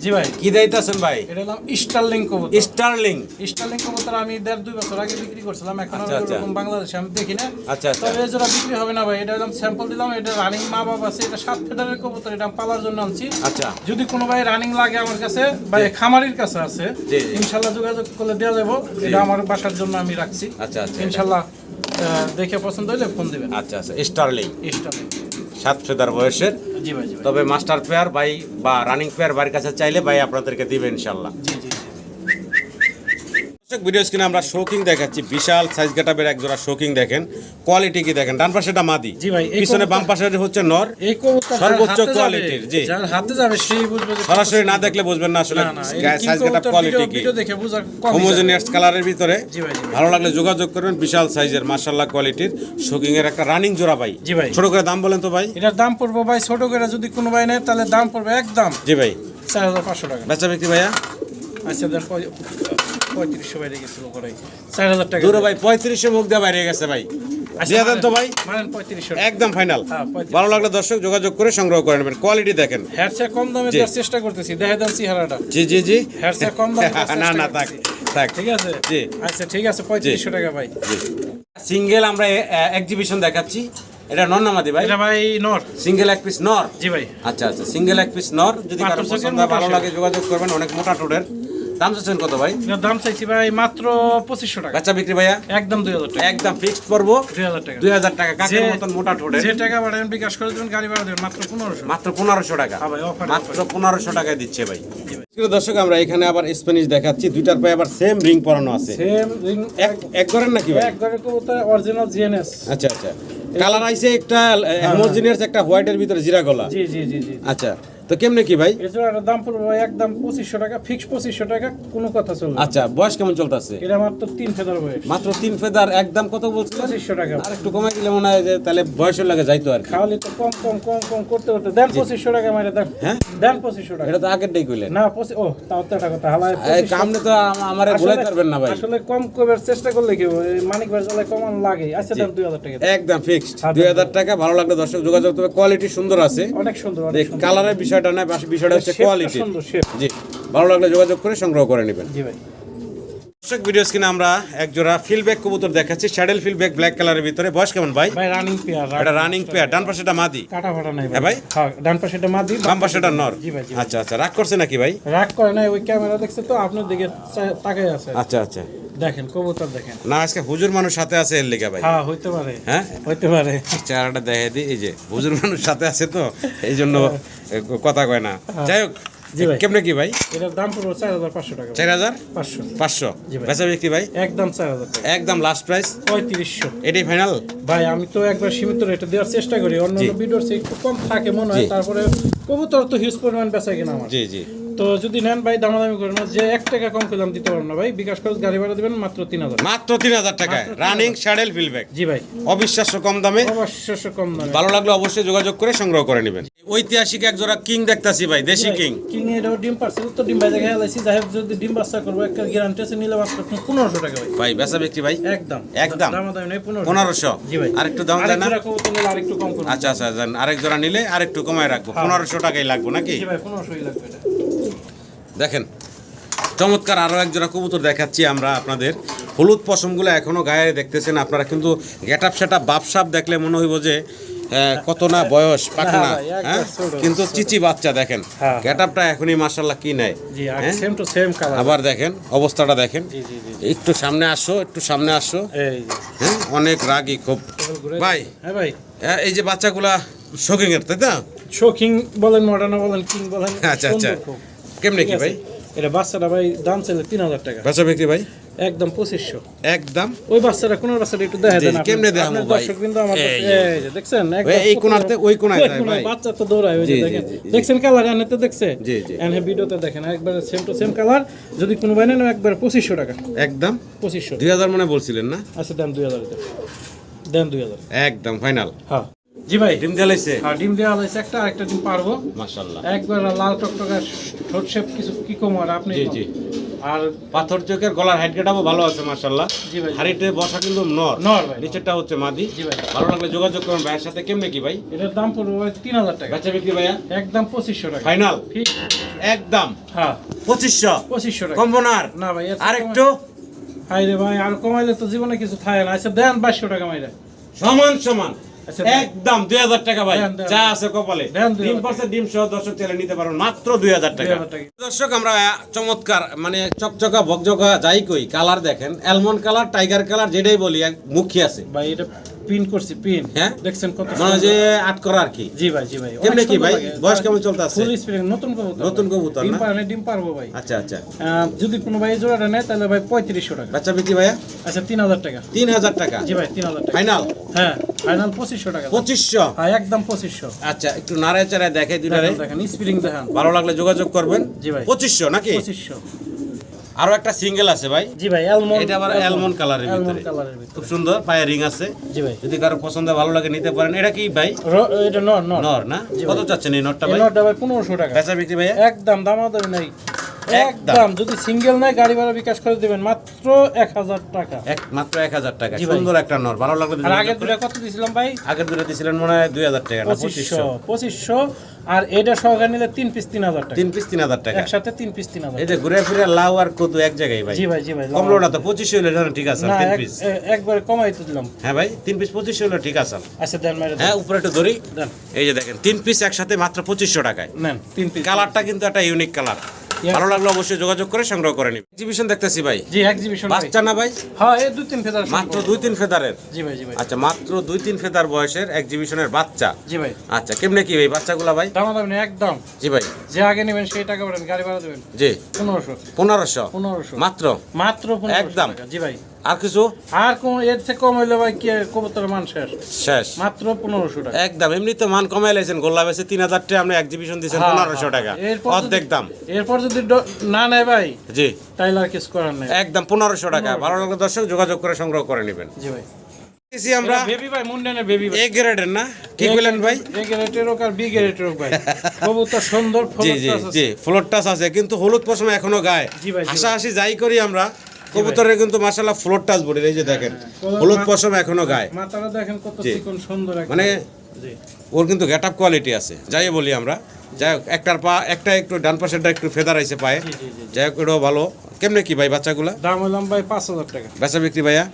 Speaker 2: জি ভাই,
Speaker 1: কি দিতেছেন ভাই?
Speaker 2: এটা হলাম স্টারলিং কবুতর।
Speaker 1: স্টারলিং।
Speaker 2: স্টারলিং কবুতর আমি 1.5-2 বছর আগে বিক্রি করছিলাম, এখন
Speaker 1: আচ্ছা,
Speaker 2: আমি
Speaker 1: আচ্ছা।
Speaker 2: ওরকম বাংলাদেশে আমি দেখি না।
Speaker 1: আচ্ছা আচ্ছা,
Speaker 2: তবে এই জোড়া বিক্রি হবে না ভাই, এটা হলাম স্যাম্পল দিলাম। এটা রানিং মা বাবা আছে, এটা 7 ফেদারের কবুতর, এটা আমি পালার জন্য আনছি।
Speaker 1: আচ্ছা
Speaker 2: যদি কোনো ভাই রানিং লাগে আমার কাছে, ভাই খামারির কাছে আছে,
Speaker 1: জি, জি।
Speaker 2: ইনশাআল্লাহ যোগাযোগ করলে দেওয়া যাবে। এটা আমার বাসার জন্য আমি রাখছি।
Speaker 1: আচ্ছা আচ্ছা,
Speaker 2: ইনশাআল্লাহ দেখে পছন্দ হলে ফোন দিবেন।
Speaker 1: আচ্ছা আচ্ছা, স্টারলিং
Speaker 2: স্টারলিং।
Speaker 1: 7 ফেদার বয়সের।
Speaker 2: জি ভাই, জি ভাই।
Speaker 1: তবে মাস্টার পেয়ার ভাই বা রানিং পেয়ার বাড়ির কাছে চাইলে ভাই আপনাদেরকে দিবে ইনশাল্লাহ।
Speaker 2: জি জি জি।
Speaker 1: ভিডিও স্ক্রিনে আমরা শোকিং দেখাচ্ছি, বিশাল সাইজ গেটআপের এক জোড়া শোকিং। দেখেন কোয়ালিটি কি দেখেন, ডান পাশেটা মাদি,
Speaker 2: জি ভাই, এই
Speaker 1: পিছনে
Speaker 2: কবুতর-
Speaker 1: বাম পাশে হচ্ছে নর।
Speaker 2: এই কবুতর
Speaker 1: সর্বোচ্চ
Speaker 2: যার হাতে
Speaker 1: কোয়ালিটির,
Speaker 2: যাবে,
Speaker 1: জি।
Speaker 2: যার হাতে যাবে সেই বুঝবে যে
Speaker 1: সরাসরি না দেখলে বুঝবেন না আসলে
Speaker 2: না, না, এই
Speaker 1: সাইজ
Speaker 2: কি
Speaker 1: গেটআপ
Speaker 2: কবুতর
Speaker 1: কোয়ালিটি কি।
Speaker 2: ভিডিও দেখে বুঝার কম।
Speaker 1: হোমোজেনিয়াস কালারের ভিতরে।
Speaker 2: জি ভাই, জি ভাই।
Speaker 1: ভালো লাগলে যোগাযোগ করবেন। বিশাল সাইজের মাশাআল্লাহ কোয়ালিটির শোকিং এর একটা রানিং জোড়া ভাই।
Speaker 2: জি ভাই।
Speaker 1: ছোট করে দাম বলেন তো ভাই?
Speaker 2: এটার দাম পড়বে ভাই, ছোট করে যদি কোনো ভাই নেয় তাহলে দাম পড়বে একদম
Speaker 1: জি ভাই।
Speaker 2: 4500 টাকা।
Speaker 1: বেচা বিক্রি ভাইয়া?
Speaker 2: আচ্ছা দেন 3500 বাইরে গেছিল করে 4000 টাকা।
Speaker 1: দূর ভাই 3500 মুখ দিয়ে বাইরে গেছে ভাই। দিয়ে দেন তো ভাই,
Speaker 2: মানেন 3500
Speaker 1: একদম ফাইনাল।
Speaker 2: হ্যাঁ, 3500।
Speaker 1: ভালো লাগলে দর্শক যোগাযোগ করে সংগ্রহ করে নেবেন। কোয়ালিটি দেখেন।
Speaker 2: হেরসে কম দামে
Speaker 1: জি।
Speaker 2: দেওয়ার চেষ্টা করতেছি, দেখে দেন চেহারাটা।
Speaker 1: জি জি জি,
Speaker 2: হেরসে কম দামে দেওয়ার চেষ্টা
Speaker 1: না না থাক
Speaker 2: করতেছি।
Speaker 1: থাক,
Speaker 2: ঠিক আছে?
Speaker 1: জি।
Speaker 2: আচ্ছা ঠিক আছে, 3500 টাকা ভাই।
Speaker 1: সিঙ্গেল আমরা এক্সিবিশন দেখাচ্ছি। এটা নর নামাদি ভাই?
Speaker 2: এটা ভাই নর।
Speaker 1: সিঙ্গেল এক পিস নর।
Speaker 2: জি ভাই।
Speaker 1: আচ্ছা আচ্ছা, সিঙ্গেল এক পিস নর। যদি কারো
Speaker 2: পাঁচশো
Speaker 1: পছন্দ
Speaker 2: কেজি
Speaker 1: হয়, ভালো
Speaker 2: মোটা
Speaker 1: লাগে যোগাযোগ করবেন। অনেক মোটা টোটের। দাম চাচ্ছেন কত ভাই?
Speaker 2: এটার দাম চাইছি ভাই মাত্র 2500 টাকা।
Speaker 1: বেচা বিক্রি ভাইয়া?
Speaker 2: একদম 2000 টাকা।
Speaker 1: একদম ফিক্সড পড়বো
Speaker 2: 2000 টাকা।
Speaker 1: 2000 টাকা। কাকের
Speaker 2: যে-
Speaker 1: মতন মোটা টোটের।
Speaker 2: যে টাকা বাড়ান বিকাশ করে দেবেন, গাড়ি ভাড়া দেবেন মাত্র 1500।
Speaker 1: মাত্র 1500 টাকা।
Speaker 2: হ্যাঁ ভাই, অফার।
Speaker 1: মাত্র 1500 টাকায় দিচ্ছে ভাই। প্রিয় দর্শক, আমরা এখানে আবার স্প্যানিশ দেখাচ্ছি। দুইটার পায়ে আবার সেম রিং পরানো আছে।
Speaker 2: সেম রিং
Speaker 1: এক করেন নাকি ভাই?
Speaker 2: একবারে কবুতর অরিজিনাল জিএনএস।
Speaker 1: আচ্ছা আচ্ছা, কালার আইছে একটা হোমোজেনিয়াস, একটা হোয়াইটের ভিতরে জিরা গলা।
Speaker 2: জি জি জি জি।
Speaker 1: আচ্ছা, তো কেমনে কি ভাই?
Speaker 2: এর জন্য দাম পড়বে ভাই একদম 2500 টাকা, ফিক্স 2500 টাকা, কোনো কথা চলবে না।
Speaker 1: আচ্ছা, বয়স কেমন চলতেছে?
Speaker 2: এটা মাত্র 3 ফেদার বয়স।
Speaker 1: মাত্র 3 ফেদার। একদম কত বলছিলেন?
Speaker 2: 2500 টাকা।
Speaker 1: আর একটু কমে দিলে মনে হয় যে তাহলে বয়সের লাগে যাইতো আর কি।
Speaker 2: খাওয়ালি তো কম কম কম কম করতে করতে দেন 2500 টাকা মাইরে দেন।
Speaker 1: হ্যাঁ?
Speaker 2: দেন 2500 টাকা।
Speaker 1: এটা তো আগেরটাই কইলেন।
Speaker 2: না 25 ও তাও তো একটা কথা হালায়
Speaker 1: এই কামনে তো আমারে ভুলাই পারবেন না ভাই।
Speaker 2: আসলে কম করার চেষ্টা করলে কি হবে, মানিক ভাই জ্বালায় কমান লাগে। আচ্ছা দেন 2000 টাকা দেন।
Speaker 1: একদম ফিক্সড
Speaker 2: হ্যাঁ,
Speaker 1: 2000 টাকা। ভালো লাগলে দর্শক যোগাযোগ করবে। কোয়ালিটি সুন্দর আছে।
Speaker 2: অনেক সুন্দর, অনেক
Speaker 1: দেখ,
Speaker 2: সুন্দর।
Speaker 1: কালারের বিষয়টা না, বিষয়টা হচ্ছে
Speaker 2: শেপটা
Speaker 1: কোয়ালিটি।
Speaker 2: সুন্দর শেপ।
Speaker 1: জি, ভালো লাগলে যোগাযোগ করে সংগ্রহ করে নেবেন।
Speaker 2: জি ভাই।
Speaker 1: দর্শক ভিডিও স্ক্রিনে আমরা এক জোড়া ফিলব্যাক কবুতর দেখাচ্ছি, শ্যাডেল ফিলব্যাক ব্ল্যাক কালারের ভিতরে। বয়স কেমন ভাই?
Speaker 2: ভাই রানিং পেয়ার,
Speaker 1: এটা রানিং পেয়ার, ডান পাশেটা মাদি,
Speaker 2: কাটা ফাটা নাই
Speaker 1: হ্যাঁ ভাই?
Speaker 2: হ্যাঁ, ডান পাশেটা মাদি,
Speaker 1: বাম পাশেটা নর।
Speaker 2: জি ভাই, জি।
Speaker 1: আচ্ছা আচ্ছা, রাগ করছে নাকি ভাই?
Speaker 2: রাগ করে নাই, ওই ক্যামেরা দেখছে তো আপনার দিকে তাকাই আছে।
Speaker 1: আচ্ছা আচ্ছা,
Speaker 2: দেখেন কবুতর দেখেন।
Speaker 1: না আজকে হুজুর মানুষ সাথে আছে এর লেগা ভাই।
Speaker 2: হ্যাঁ হইতে পারে,
Speaker 1: হ্যাঁ
Speaker 2: হইতে পারে।
Speaker 1: চেহারাটা দেখে দিই, এই যে হুজুর মানুষ সাথে আছে তো এই জন্য কথা কয় না। যাই হোক,
Speaker 2: জি ভাই।
Speaker 1: কেমনে কি ভাই?
Speaker 2: এটার দাম পড়বে 4500 টাকা।
Speaker 1: 4500
Speaker 2: 500 জি ভাই।
Speaker 1: বেচা বিক্রি ভাই?
Speaker 2: একদম 4000 টাকা,
Speaker 1: একদম লাস্ট প্রাইস
Speaker 2: 3500।
Speaker 1: এটাই ফাইনাল
Speaker 2: ভাই আমি তো একবার সীমিত রেটে দেওয়ার চেষ্টা করি, অন্য
Speaker 1: জি।
Speaker 2: ভিডিওর চেয়ে একটু কম থাকে মনে হয়।
Speaker 1: জি।
Speaker 2: তারপরে কবুতর তো হিউজ পরিমাণ বেচা কিনা আমার।
Speaker 1: জি জি।
Speaker 2: তো যদি নেন ভাই দামাদামি করেন না, যে 1 টাকা কম পেলাম দিতে পারবো না ভাই। বিকাশ খরচ গাড়ি ভাড়া দিবেন মাত্র 3000।
Speaker 1: মাত্র 3000 টাকায়
Speaker 2: মাত্র 3000
Speaker 1: রানিং শ্যাডেল ফিলব্যাক,
Speaker 2: জি ভাই,
Speaker 1: অবিশ্বাস্য কম দামে।
Speaker 2: অবশ্যই কম দামে।
Speaker 1: ভালো লাগলে অবশ্যই যোগাযোগ করে সংগ্রহ করে নেবেন। ঐতিহাসিক এক জোড়া কিং দেখতাছি ভাই, দেশি কিং।
Speaker 2: কিং এরও ডিম পার্সেল তো ডিম বাইরে খেলাইছি। যাই হোক, যদি ডিম বাচ্চা করবো একটা গ্যারান্টি আছে, নিলে মাত্র 1500 টাকা ভাই।
Speaker 1: ভাই বেচা বিক্রি ভাই?
Speaker 2: একদম
Speaker 1: একদম
Speaker 2: দামাদামি নেই,
Speaker 1: 1500।
Speaker 2: জি ভাই।
Speaker 1: আরেকটু দাম দেন না?
Speaker 2: আরেকটা কবুতর নিলে আরেকটু কম করব।
Speaker 1: আচ্ছা আচ্ছা, জান আরেক জোড়া নিলে আরেকটু কমায় রাখবো, 1500 টাকাই লাগবে নাকি?
Speaker 2: জি ভাই, 1500ই লাগবে এটা।
Speaker 1: দেখেন চমৎকার আরো এক জোড়া কবুতর দেখাচ্ছি আমরা আপনাদের। হলুদ পশমগুলো এখনো গায়ে দেখতেছেন আপনারা, কিন্তু গেটআপ সেটআপ বাপসাপ দেখলে মনে হইব যে কত না বয়স পাকনা,
Speaker 2: ভাই, একদম
Speaker 1: হ্যাঁ
Speaker 2: ছোট,
Speaker 1: কিন্তু
Speaker 2: ছোট।
Speaker 1: চিচি বাচ্চা দেখেন,
Speaker 2: হ্যাঁ।
Speaker 1: গেটআপটা এখনই মাশাআল্লাহ কি নাই।
Speaker 2: জি,
Speaker 1: হ্যাঁ?
Speaker 2: Same to same colour.
Speaker 1: আবার দেখেন অবস্থাটা দেখেন,
Speaker 2: জি জি জি।
Speaker 1: একটু সামনে আসো, একটু সামনে আসো।
Speaker 2: এই যে
Speaker 1: হ্যাঁ অনেক রাগী খুব
Speaker 2: ঘুরে-
Speaker 1: ভাই।
Speaker 2: হ্যাঁ ভাই,
Speaker 1: এই যে বাচ্চাগুলা শোকিং এর তাই না?
Speaker 2: শৌখিন বলেন, মডার্ন বলেন, কিং বলেন,
Speaker 1: আচ্ছা আচ্ছা,
Speaker 2: সুন্দর খুব।
Speaker 1: কেমনে
Speaker 2: ঠিক
Speaker 1: কি
Speaker 2: আছে?
Speaker 1: ভাই?
Speaker 2: এটা বাচ্চাটা ভাই দাম চাইলে 3000 টাকা,
Speaker 1: বেচা বিক্রি ভাই?
Speaker 2: একদম 2500।
Speaker 1: একদম।
Speaker 2: ওই বাচ্চাটা কোন বাচ্চাটা একটু দেখা
Speaker 1: জি,
Speaker 2: দেন
Speaker 1: কেমনে দেখাবো ভাই?
Speaker 2: দর্শক কিন্তু আমার
Speaker 1: এই
Speaker 2: কাছে-
Speaker 1: যে।
Speaker 2: এই যে দেখছেন
Speaker 1: এই কোণাতে ওই কোণায় যায় ভাই।
Speaker 2: বাচ্চা তো দৌড়ায়, ওই যে
Speaker 1: জি, জি,
Speaker 2: দেখেন,
Speaker 1: জি, জি।
Speaker 2: দেখছেন কালার আনতে দেখছে,
Speaker 1: জি, জি।
Speaker 2: এনে ভিডিওতে দেখেন একবার সেম টু সেম কালার। যদি কোনো ভাই নেন একবার 2500 টাকা,
Speaker 1: একদম
Speaker 2: 2500।
Speaker 1: 2000 মনে বলছিলেন না?
Speaker 2: আচ্ছা দেন 2000 দেন 2000।
Speaker 1: একদম ফাইনাল।
Speaker 2: হ্যাঁ জি ভাই,
Speaker 1: ডিম জ্বালাইছে
Speaker 2: হ্যাঁ ডিম দেওয়া হয়েছে একটা, আরেকটা ডিম পারবো।
Speaker 1: মাশাআল্লাহ।
Speaker 2: একবার লাল টকটকা ঠোঁট শেপ, কিছু কি কম আর আপনি
Speaker 1: জি
Speaker 2: কম।
Speaker 1: জি।
Speaker 2: আর
Speaker 1: পাথর চোখের গলার হাইট গেটাও ভালো আছে মাশাআল্লাহ।
Speaker 2: জি ভাই।
Speaker 1: হাড়িতে বসা কিন্তু নর,
Speaker 2: নর ভাই,
Speaker 1: নিচেরটা হচ্ছে মাদি।
Speaker 2: জি ভাই।
Speaker 1: ভালো লাগলে যোগাযোগ করুন ভাইয়ের সাথে। কেমনে কি ভাই?
Speaker 2: এটার দাম পড়বে ভাই 3000 টাকা,
Speaker 1: বেচা বিক্রি ভাইয়া?
Speaker 2: একদম 2500 টাকা
Speaker 1: ফাইনাল
Speaker 2: ঠিক।
Speaker 1: একদম
Speaker 2: হ্যাঁ
Speaker 1: 2500।
Speaker 2: 2500 টাকা।
Speaker 1: কমবো না আর?
Speaker 2: না ভাই, এর চেয়ে
Speaker 1: আরেকটু
Speaker 2: হাই রে ভাই, আর কমাইলে তো জীবনে কিছু থাকে না। আচ্ছা দেন 2200 টাকা মাইরা।
Speaker 1: সমান সমান
Speaker 2: আচ্ছা, দেন।
Speaker 1: একদম 2000 টাকা ভাই,
Speaker 2: দেন, দেন।
Speaker 1: যা আছে কপালে।
Speaker 2: দেন 2000
Speaker 1: ডিম পারছে, ডিম সহ দর্শক চাইলে নিতে পারো মাত্র 2000 টাকা।
Speaker 2: 2000 টাকা।
Speaker 1: দর্শক আমরা চমৎকার মানে চকচকা বকজকা যাই কই কালার দেখেন, অ্যালমন্ড কালার, টাইগার কালার যেটাই বলি মুখী আছে।
Speaker 2: ভাই এটা পিন করছি, পিন
Speaker 1: হ্যাঁ?
Speaker 2: দেখছেন কত
Speaker 1: মানে
Speaker 2: সুন্দর।
Speaker 1: যে আট করা আর কি।
Speaker 2: জি ভাই, জি ভাই।
Speaker 1: কেমনে
Speaker 2: অনেক
Speaker 1: কি
Speaker 2: সুন্দর
Speaker 1: ভাই?
Speaker 2: লাগে।
Speaker 1: বয়স কেমন চলতে আছে?
Speaker 2: ফুল স্প্রিং, নতুন কবুতর।
Speaker 1: নতুন
Speaker 2: ভাই।
Speaker 1: কবুতর
Speaker 2: ডিম
Speaker 1: না?
Speaker 2: পারলে ডিম পারবো ভাই।
Speaker 1: আচ্ছা আচ্ছা।
Speaker 2: যদি কোনো ভাই এই জোড়াটা নেয় তাহলে ভাই 3500 টাকা।
Speaker 1: বাচ্চা বিক্রি ভাইয়া?
Speaker 2: আচ্ছা 3000 টাকা।
Speaker 1: 3000 টাকা
Speaker 2: জি ভাই 3000 টাকা।
Speaker 1: ফাইনাল।
Speaker 2: হ্যাঁ ফাইনাল 2500 টাকা।
Speaker 1: 2500।
Speaker 2: হ্যাঁ একদম 2500।
Speaker 1: আচ্ছা একটু নাড়ায় চাড়ায় দেখে দুটারে,
Speaker 2: দেখেন দেখেন স্প্রিং দেখেন।
Speaker 1: ভালো লাগলে যোগাযোগ করবেন।
Speaker 2: জি ভাই।
Speaker 1: 2500 নাকি?
Speaker 2: 2500।
Speaker 1: আরো একটা সিঙ্গেল আছে ভাই,
Speaker 2: জি ভাই অ্যালমন্ড।
Speaker 1: এটা আবার অ্যালমন্ড কালারের ভিতরে,
Speaker 2: অ্যালমন্ড কালারের
Speaker 1: খুব
Speaker 2: ভিতরে।
Speaker 1: সুন্দর, পায়ে রিং আছে।
Speaker 2: জি ভাই।
Speaker 1: যদি কারো পছন্দ ভালো লাগে নিতে পারেন। এটা কি ভাই?
Speaker 2: এটা নর নর।
Speaker 1: নর না?
Speaker 2: জি
Speaker 1: কত
Speaker 2: ভাই।
Speaker 1: চাচ্ছেন এই নরটা
Speaker 2: এই
Speaker 1: ভাই?
Speaker 2: নরটা ভাই 1500 টাকা।
Speaker 1: বেচা বিক্রি ভাইয়া?
Speaker 2: একদম দামাদামি নাই,
Speaker 1: একদম।
Speaker 2: একদম। যদি সিঙ্গেল নাই গাড়ি ভাড়া বিকাশ করে দিবেন মাত্র 1000 টাকা।
Speaker 1: মাত্র 1000 টাকা।
Speaker 2: জি ভাই।
Speaker 1: সুন্দর একটা নর, ভালো লাগলে
Speaker 2: আর
Speaker 1: যোগাযোগ
Speaker 2: আগের
Speaker 1: করুন।
Speaker 2: দুটা কত দিছিলাম ভাই?
Speaker 1: আগের দুটো দিছিলেন মনে হয় 2000 টাকা না 2500?
Speaker 2: 2500। আর এটা সহকারে নিলে 3 পিস 3000 টাকা।
Speaker 1: 3 পিস 3000 টাকা।
Speaker 2: একসাথে 3 পিস 3000।
Speaker 1: এই যে ঘুরে ফিরে লাউ আর কদু এক জায়গায় ভাই।
Speaker 2: জি ভাই, জি ভাই।
Speaker 1: কমলোটা তো 2500 হলে জানেন ঠিক আছে,
Speaker 2: না
Speaker 1: 3 পিস।
Speaker 2: একবারে কমাই তো দিলাম।
Speaker 1: হ্যাঁ ভাই 3 পিস 2500 হলে ঠিক আছে।
Speaker 2: আচ্ছা দেন মেরে
Speaker 1: হ্যাঁ উপরে একটু ধরি,
Speaker 2: দেন।
Speaker 1: এই যে দেখেন 3 পিস একসাথে মাত্র 2500 টাকায়।
Speaker 2: নেন 3 পিস।
Speaker 1: কালারটা কিন্তু একটা ইউনিক কালার, ভালো লাগলে অবশ্যই যোগাযোগ করে সংগ্রহ করে নিন। এক্সিবিশন দেখতেছি ভাই,
Speaker 2: জি এক্সিবিশন ভাই।
Speaker 1: বাচ্চা না ভাই?
Speaker 2: হ্যাঁ এই 2-3 ফেদার
Speaker 1: মাত্র 2-3 ফেদারের।
Speaker 2: জি ভাই, জি ভাই।
Speaker 1: আচ্ছা মাত্র 2-3 ফেদার বয়সের এক্সিবিশনের বাচ্চা।
Speaker 2: জি ভাই।
Speaker 1: আচ্ছা কেমনে কি ভাই বাচ্চাগুলা ভাই?
Speaker 2: দামাদামি নেই একদম।
Speaker 1: জি ভাই।
Speaker 2: যে আগে নেবেন সেই টাকা পাবেন, গাড়ি ভাড়া দেবেন
Speaker 1: জি
Speaker 2: 1500।
Speaker 1: 1500 মাত্র।
Speaker 2: মাত্র 1500
Speaker 1: একদম।
Speaker 2: টাকা। জি ভাই।
Speaker 1: আর কিছু?
Speaker 2: আর কোন এর থেকে কম হইলে ভাই কি কবুতরের মান শেষ।
Speaker 1: শেষ
Speaker 2: মাত্র 1500 টাকা।
Speaker 1: একদম। এমনি তো মান কমাই লাইছেন, গোল্লা বেচে 3000 টাকা, আপনি এক্সিবিশন দিয়েছেন
Speaker 2: হ্যাঁ,
Speaker 1: 1500 টাকা,
Speaker 2: এরপর
Speaker 1: অর্ধেক দাম।
Speaker 2: এরপর যদি না নেয় ভাই
Speaker 1: জি
Speaker 2: তাইলে আর কিছু করার নেই।
Speaker 1: একদম 1500 টাকা। ভালো লাগলে দর্শক যোগাযোগ করে সংগ্রহ করে নেবেন।
Speaker 2: জি ভাই।
Speaker 1: এসি আমরা
Speaker 2: বেবি ভাই, মুন্ডানের বেবি ভাই।
Speaker 1: এ গ্রেডের না কি বলেন ভাই?
Speaker 2: এ গ্রেডের হোক আর বি গ্রেডের হোক ভাই, কবুতর সুন্দর
Speaker 1: জি
Speaker 2: ফলক
Speaker 1: জি
Speaker 2: আছে।
Speaker 1: জি, ফ্লোর টাচ আছে কিন্তু হলুদ পশম এখনো গায়ে।
Speaker 2: জি ভাই, জি ভাই।
Speaker 1: হাসাহাসি যাই করি আমরা, কবুতরের কিন্তু মাশাআল্লাহ ফ্লোর টাচ বডি, এই যে দেখেন হলুদ পশম এখনো গায়ে।
Speaker 2: মাথাটা দেখেন কত
Speaker 1: জি।
Speaker 2: চিকন সুন্দর একটা।
Speaker 1: মানে
Speaker 2: জি
Speaker 1: ওর কিন্তু গেটআপ কোয়ালিটি আছে, যাই বলি আমরা। যাই হোক একটা একটু ডান পাশেরটা একটু ফেদার আইছে পায়ে, যাই হোক এটাও ভালো। কেমনে কি ভাই বাচ্চাগুলা?
Speaker 2: দাম হলাম ভাই 5,000 টাকা।
Speaker 1: বেচা বিক্রি ভাইয়া?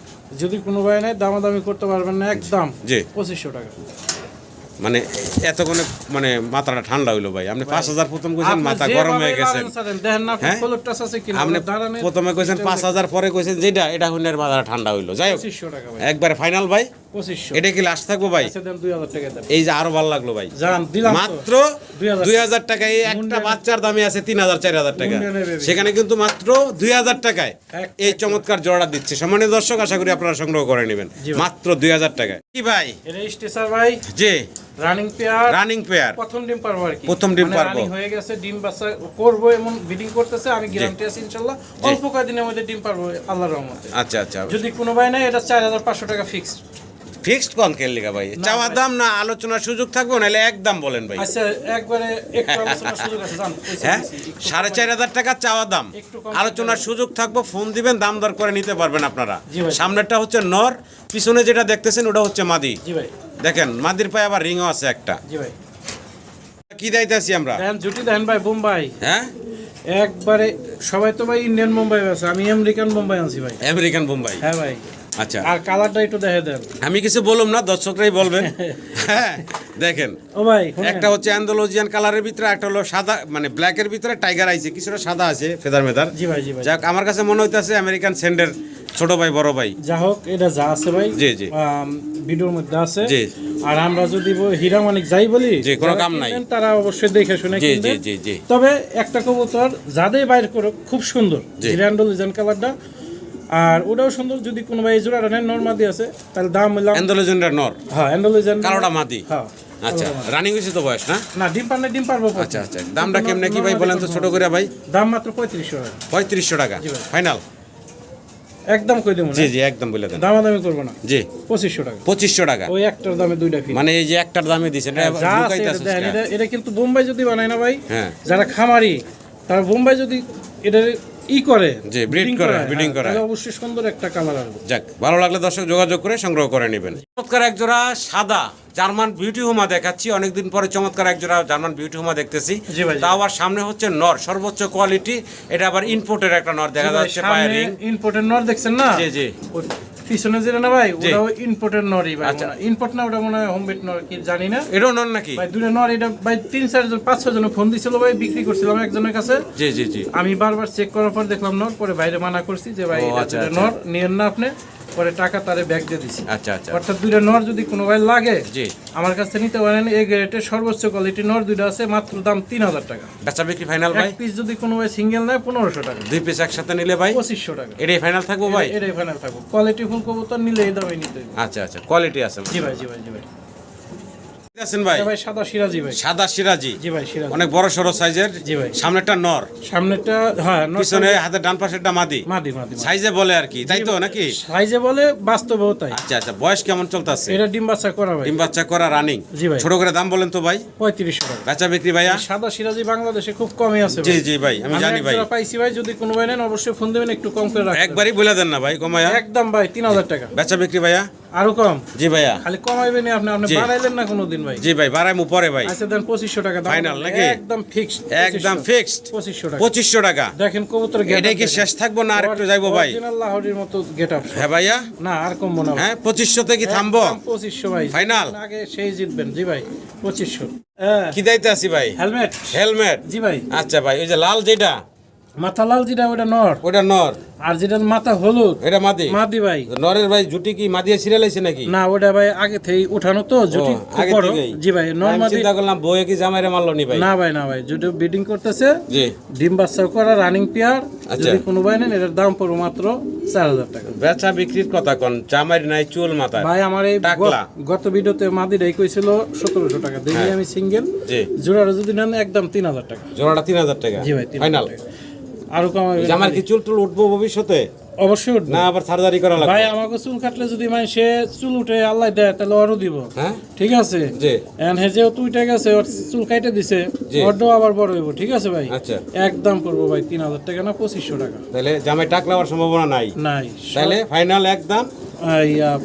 Speaker 2: যদি কোনো ভাই নাই দামাদামি করতে পারবেন না, একদম
Speaker 1: জি
Speaker 2: 2500 টাকা।
Speaker 1: মানে এতক্ষণে মানে মাথাটা ঠান্ডা হইলো ভাই। আপনি 5,000 প্রথম কইছেন, মাথা গরম হয়ে গেছেন।
Speaker 2: দেখেন না
Speaker 1: হ্যাঁ?
Speaker 2: ফলোর টাচ আছে কিনা,
Speaker 1: আপনি
Speaker 2: দাঁড়ানে
Speaker 1: প্রথমে কইছেন 5,000, পরে কইছেন যেটা, এটা হইনার মাথাটা ঠান্ডা হইলো। যাই হোক
Speaker 2: 2500 টাকা ভাই,
Speaker 1: একবারে ফাইনাল ভাই।
Speaker 2: 2500।
Speaker 1: এটা কি লাস্ট থাকবো ভাই?
Speaker 2: আচ্ছা দেন 2000 টাকা দেন।
Speaker 1: এই যে আরো ভালো লাগলো ভাই,
Speaker 2: জান দিলাম তো।
Speaker 1: মাত্র
Speaker 2: 2000
Speaker 1: 2000 টাকা। এই একটা বাচ্চার দামে আছে 3,000 4,000 টাকা,
Speaker 2: মুন্ডে নেবে।
Speaker 1: সেখানে কিন্তু মাত্র 2000 টাকায় এই চমৎকার জোড়া দিচ্ছে। সম্মানিত দর্শক, আশা করি আপনারা সংগ্রহ করে নেবেন
Speaker 2: জি ভাই।
Speaker 1: মাত্র 2000 টাকায়। কি ভাই?
Speaker 2: এটা স্টেসার ভাই,
Speaker 1: জি
Speaker 2: রানিং পেয়ার,
Speaker 1: রানিং পেয়ার,
Speaker 2: প্রথম ডিম পারবো আর কি।
Speaker 1: প্রথম ডিম
Speaker 2: মানে
Speaker 1: পারবো।
Speaker 2: রানিং হয়ে গেছে, ডিম বাচ্চা করবো এমন ব্রিডিং করতেছে, আমি গ্যারান্টি আছি ইনশাআল্লাহ অল্প কয়েকদিনের মধ্যে ডিম পারবো আল্লাহর রহমতে।
Speaker 1: আচ্ছা আচ্ছা।
Speaker 2: যদি কোনো ভাই নাই, এটা 4500 টাকা ফিক্সড।
Speaker 1: ফিক্সড কোন কেন লিখা ভাই? চাওয়া দাম না আলোচনার সুযোগ থাকবে, নাহলে একদম বলেন ভাই।
Speaker 2: আচ্ছা একবারে একটু আলোচনার সুযোগ আছে, জান পয়সা
Speaker 1: হ্যাঁ,
Speaker 2: দিছি, একটু
Speaker 1: 4,500 টাকা চাওয়া দাম,
Speaker 2: একটু কম
Speaker 1: আলোচনার সুযোগ থাকবে। ফোন দিবেন, দাম দর করে নিতে পারবেন আপনারা।
Speaker 2: জি ভাই।
Speaker 1: সামনেরটা হচ্ছে নর, পিছনে যেটা দেখতেছেন ওটা হচ্ছে মাদি।
Speaker 2: জি ভাই,
Speaker 1: দেখেন মাদির পায়ে আবার রিংও আছে একটা।
Speaker 2: জি ভাই।
Speaker 1: কি দাইতেছি আমরা?
Speaker 2: দেন জুটি দেন ভাই, বোম্বাই
Speaker 1: হ্যাঁ,
Speaker 2: একবারে। সবাই তো ভাই ইন্ডিয়ান বোম্বাই আছে, আমি আমেরিকান বোম্বাই আনছি ভাই।
Speaker 1: আমেরিকান বোম্বাই।
Speaker 2: হ্যাঁ ভাই।
Speaker 1: আচ্ছা,
Speaker 2: আর কালারটা একটু দেখে দেন।
Speaker 1: আমি কিছু বললাম না, দর্শকরাই বলবেন। হ্যাঁ দেখেন,
Speaker 2: ও ভাই শুনেন।
Speaker 1: একটা হচ্ছে অ্যান্ডালুজিয়ান কালারের ভিতরে, একটা হলো সাদা মানে ব্ল্যাকের ভিতরে টাইগার আইছে, কিছুটা সাদা আছে ফেদার মেদার।
Speaker 2: জি ভাই, জি ভাই।
Speaker 1: যাক, আমার কাছে মনে হইতাছে আমেরিকান সেন্ডের ছোট ভাই বড় ভাই।
Speaker 2: যা হোক, এটা যা আছে ভাই
Speaker 1: জি, জি।
Speaker 2: ভিডিওর মধ্যে আছে।
Speaker 1: জি।
Speaker 2: আর আমরা যদি হীরা মানিক যাই বলি,
Speaker 1: জি, কোনো
Speaker 2: যারা
Speaker 1: কাম নাই।
Speaker 2: কিনবেন তারা অবশ্যই দেখে শুনে
Speaker 1: জি,
Speaker 2: কিনবেন।
Speaker 1: জি, জি, জি।
Speaker 2: তবে একটা কবুতর যাদের বাইর করো খুব সুন্দর,
Speaker 1: জি।
Speaker 2: জিরান্ডোলিজান কালারটা, আর ওটাও সুন্দর। যদি কোনো ভাই এই জোড়াটা নেন নরমাদি আছে, তাহলে দাম হইলাম।
Speaker 1: অ্যান্ডালুজিয়ানটা নর,
Speaker 2: হ্যাঁ অ্যান্ডোলিজান
Speaker 1: কালোটা মাদি।
Speaker 2: হ্যাঁ।
Speaker 1: আচ্ছা, রানিং হয়েছে তো বয়স না?
Speaker 2: না ডিম পারলে ডিম পারবো।
Speaker 1: আচ্ছা আচ্ছা, দামটা কেমনে কি ভাই বলেন তো ছোট করে ভাই?
Speaker 2: দাম মাত্র 3500 টাকা।
Speaker 1: 3500 টাকা
Speaker 2: জি ভাই।
Speaker 1: ফাইনাল?
Speaker 2: একদম কই দেবো না,
Speaker 1: জি জি, একদম বলে দেন।
Speaker 2: দামাদামি করবো না।
Speaker 1: জি
Speaker 2: 2500 টাকা।
Speaker 1: 2500 টাকা,
Speaker 2: ওই একটার দামে দুইটা ফ্রি।
Speaker 1: মানে এই যে একটার দামে দিছেন, এটা
Speaker 2: যা আছে
Speaker 1: লুকাইতাছিস
Speaker 2: এটা দেন।
Speaker 1: কেন?
Speaker 2: এটা কিন্তু বোম্বাই যদি বানায় না ভাই,
Speaker 1: হ্যাঁ।
Speaker 2: যারা খামারি তারা বোম্বাই যদি এটা করে
Speaker 1: জি, breed করে, breeding করে।
Speaker 2: তাহলে অবশ্যই সুন্দর একটা কালার আসবে।
Speaker 1: যাক, ভালো লাগলে দর্শক যোগাযোগ করে সংগ্রহ করে নেবেন। চমৎকার এক জোড়া সাদা জার্মান বিউটি হোমা দেখাচ্ছি, অনেকদিন পরে চমৎকার এক জোড়া জার্মান বিউটি হোমা দেখতেছি।
Speaker 2: জি ভাই, জি।
Speaker 1: তাও আবার সামনে হচ্ছে নর, সর্বোচ্চ কোয়ালিটি। এটা আবার ইম্পোর্টের একটা নর দেখা যাচ্ছে, পায়ে রিং।
Speaker 2: ইম্পোর্টের নর দেখছেন না?
Speaker 1: জি জি।
Speaker 2: ওই পিছনে যেটা না ভাই,
Speaker 1: জি।
Speaker 2: ওটাও ইম্পোর্টের নরই ভাই।
Speaker 1: আচ্ছা।
Speaker 2: ইম্পোর্ট না, ওটা মনে হয় হোমমেড নর, কি জানি না
Speaker 1: এটাও নর নাকি?
Speaker 2: ভাই। দুটো নর, এটা ভাই 3-4 জন 5-6 জন ফোন দিছিল ভাই, বিক্রি করছিলাম একজনের কাছে।
Speaker 1: জি জি জি।
Speaker 2: আমি বারবার চেক করার পর দেখলাম নর, পরে বাইরে মানা করছি যে ভাই
Speaker 1: ও,
Speaker 2: এটা
Speaker 1: আচ্ছা,
Speaker 2: দুটো
Speaker 1: আচ্ছা।
Speaker 2: নর নিয়েন না আপনি, পরে টাকা তারে ব্যাক দিয়ে দিছি।
Speaker 1: আচ্ছা আচ্ছা।
Speaker 2: অর্থাৎ দুইটা নর যদি কোনো ভাই লাগে,
Speaker 1: জি।
Speaker 2: আমার কাছে নিতে পারেন। এই গ্রেডের সর্বোচ্চ কোয়ালিটি নর দুইটা আছে, মাত্র দাম 3000 টাকা।
Speaker 1: বেচা বিক্রি ফাইনাল ভাই?
Speaker 2: এক পিস যদি কোনো ভাই সিঙ্গেল নেয় 1500 টাকা।
Speaker 1: দুই পিস একসাথে নিলে ভাই
Speaker 2: 2500 টাকা।
Speaker 1: এটাই ফাইনাল থাকবো ভাই?
Speaker 2: এটাই ফাইনাল থাকবো। কোয়ালিটি ফুল কবুতর নিলে এই দামে নিতে হবে।
Speaker 1: আচ্ছা আচ্ছা, কোয়ালিটি আছে।
Speaker 2: জি ভাই, জি ভাই, জি ভাই।
Speaker 1: আছেন ভাই?
Speaker 2: এটা ভাই সাদা সিরাজি ভাই।
Speaker 1: সাদা সিরাজি,
Speaker 2: জি ভাই, সিরাজি।
Speaker 1: অনেক বড় সড়ো সাইজের।
Speaker 2: জি ভাই।
Speaker 1: সামনেটা নর,
Speaker 2: সামনেটা হ্যাঁ নর,
Speaker 1: পিছনে হাতে ডান পাশেরটা মাদি।
Speaker 2: মাদি মাদি।
Speaker 1: সাইজে বলে আর কি, তাই তো নাকি?
Speaker 2: সাইজে বলে, বাস্তবেও তাই।
Speaker 1: আচ্ছা আচ্ছা, বয়স কেমন চলতেছে?
Speaker 2: এটা ডিম বাচ্চা করা ভাই।
Speaker 1: ডিম বাচ্চা করা রানিং।
Speaker 2: জি ভাই।
Speaker 1: ছোট করে দাম বলেন তো ভাই?
Speaker 2: 3500 টাকা।
Speaker 1: বেচা বিক্রি ভাইয়া?
Speaker 2: সাদা সিরাজি বাংলাদেশে খুব কমই আছে ভাই।
Speaker 1: জি জি ভাই, আমি জানি ভাই।
Speaker 2: একজোড়া পাইছি ভাই, যদি কোনো ভাই নেন অবশ্যই ফোন দেবেন, একটু কম করে রাখবেন।
Speaker 1: একবারই বলে দেন না ভাই, কমায়া।
Speaker 2: একদম ভাই 3000 টাকা।
Speaker 1: বেচা বিক্রি ভাইয়া?
Speaker 2: আরো কম।
Speaker 1: জি ভাইয়া।
Speaker 2: খালি কমাইবেন আপনি, আপনি
Speaker 1: জি।
Speaker 2: বাড়াইলেন না কোনোদিন ভাই।
Speaker 1: জি ভাই, বাড়াইমু পরে ভাই।
Speaker 2: আচ্ছা দেন 2500 টাকা দাম।
Speaker 1: Final নাকি?
Speaker 2: একদম ফিক্সড।
Speaker 1: একদম ফিক্সড
Speaker 2: 2500 টাকা।
Speaker 1: 2500 টাকা।
Speaker 2: দেখেন কবুতর গেট।
Speaker 1: এটা কি শেষ থাকবো না আর একটু যাইবো ভাই?
Speaker 2: অরিজিনাল লাহোরির মতো গেটআপ।
Speaker 1: হ্যাঁ ভাইয়া।
Speaker 2: না আর কম মনে হয়।
Speaker 1: হ্যাঁ, 2500 তে কি থামবো?
Speaker 2: 2500 ভাই।
Speaker 1: Final?
Speaker 2: আগে সেই জিতবেন। জি ভাই 2500। হ্যাঁ।
Speaker 1: কি দাইতে আছি ভাই?
Speaker 2: হেলমেট।
Speaker 1: হেলমেট।
Speaker 2: জি ভাই।
Speaker 1: আচ্ছা ভাই, ওই যে লাল যেটা,
Speaker 2: মাথা লাল যেটা ওটা নর,
Speaker 1: ওটা নর,
Speaker 2: আর যেটা মাথা হলুদ
Speaker 1: এটা মাদি।
Speaker 2: মাদি ভাই।
Speaker 1: নরের ভাই জুটি কি মাদিয়ে সিরিয়াল আছে নাকি?
Speaker 2: না ওটা ভাই আগে থেকেই উঠানো তো, জুটি
Speaker 1: ও,
Speaker 2: খুব
Speaker 1: আগে
Speaker 2: বড়।
Speaker 1: থেকেই?
Speaker 2: জি ভাই নর
Speaker 1: আমি
Speaker 2: মাদি।
Speaker 1: চিন্তা করলাম বউয়ে কি জামাইরে মারলো নি ভাই।
Speaker 2: না ভাই, না ভাই, জুটি ব্রিডিং করতেছে।
Speaker 1: জি।
Speaker 2: ডিম বাচ্চা করা রানিং পেয়ার।
Speaker 1: আচ্ছা।
Speaker 2: যদি কোনো ভাই নেন এটার দাম পড়বে মাত্র 4000 টাকা।
Speaker 1: বেচা বিক্রির কথা কোন? জামাইর নাই চুল মাথায়।
Speaker 2: ভাই আমার এই
Speaker 1: টাকলা।
Speaker 2: গত ভিডিওতে মাদিরাই কইছিল 1700 টাকা, দেখি
Speaker 1: হ্যাঁ।
Speaker 2: আমি সিঙ্গেল।
Speaker 1: জি।
Speaker 2: জোড়াটা যদি নেন একদম 3000 টাকা।
Speaker 1: জোড়াটা 3000 টাকা।
Speaker 2: জি ভাই 3000
Speaker 1: ফাইনাল।
Speaker 2: টাকা। আরো কমাবে?
Speaker 1: জামার কি চুল টুল উঠবো ভবিষ্যতে?
Speaker 2: অবশ্যই উঠবে।
Speaker 1: না আবার সার্জারি করা লাগবে?
Speaker 2: ভাই আমাকে চুল কাটলে যদি মানে সে চুল উঠে আল্লাহ দেয় তাহলে আরো দিব।
Speaker 1: হ্যাঁ।
Speaker 2: ঠিক আছে।
Speaker 1: জি।
Speaker 2: এন্ড হে যেহেতু উঠে গেছে, ওর চুল কাটে দিছে,
Speaker 1: জি।
Speaker 2: ওরটাও আবার বড় হইব। ঠিক আছে ভাই।
Speaker 1: আচ্ছা।
Speaker 2: একদম করবো ভাই 3000 টাকা না 2500 টাকা।
Speaker 1: তাহলে জামাই টাকলা হওয়ার সম্ভাবনা নাই?
Speaker 2: নাই।
Speaker 1: তাহলে ফাইনাল একদম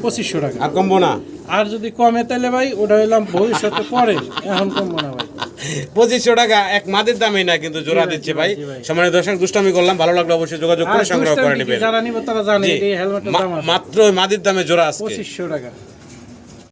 Speaker 2: 2500 টাকা।
Speaker 1: আর কমবো না?
Speaker 2: আর যদি কমে তাহলে ভাই ওটা হইলাম ভবিষ্যতে পরে, এখন কমবো না ভাই।
Speaker 1: 2500 টাকা এক মাদের দামই না কিন্তু জোড়া দিচ্ছে ভাই। সম্মানিত দর্শক, দুষ্টামি করলাম, ভালো লাগলো অবশ্যই যোগাযোগ করে সংগ্রহ করে নেবেন।
Speaker 2: যারা নিব তারা জানে
Speaker 1: জি।
Speaker 2: এই হেলমেটের দাম আছে
Speaker 1: মাত্র ওই মাদের দামে জোড়া আজকে
Speaker 2: 2500 টাকা।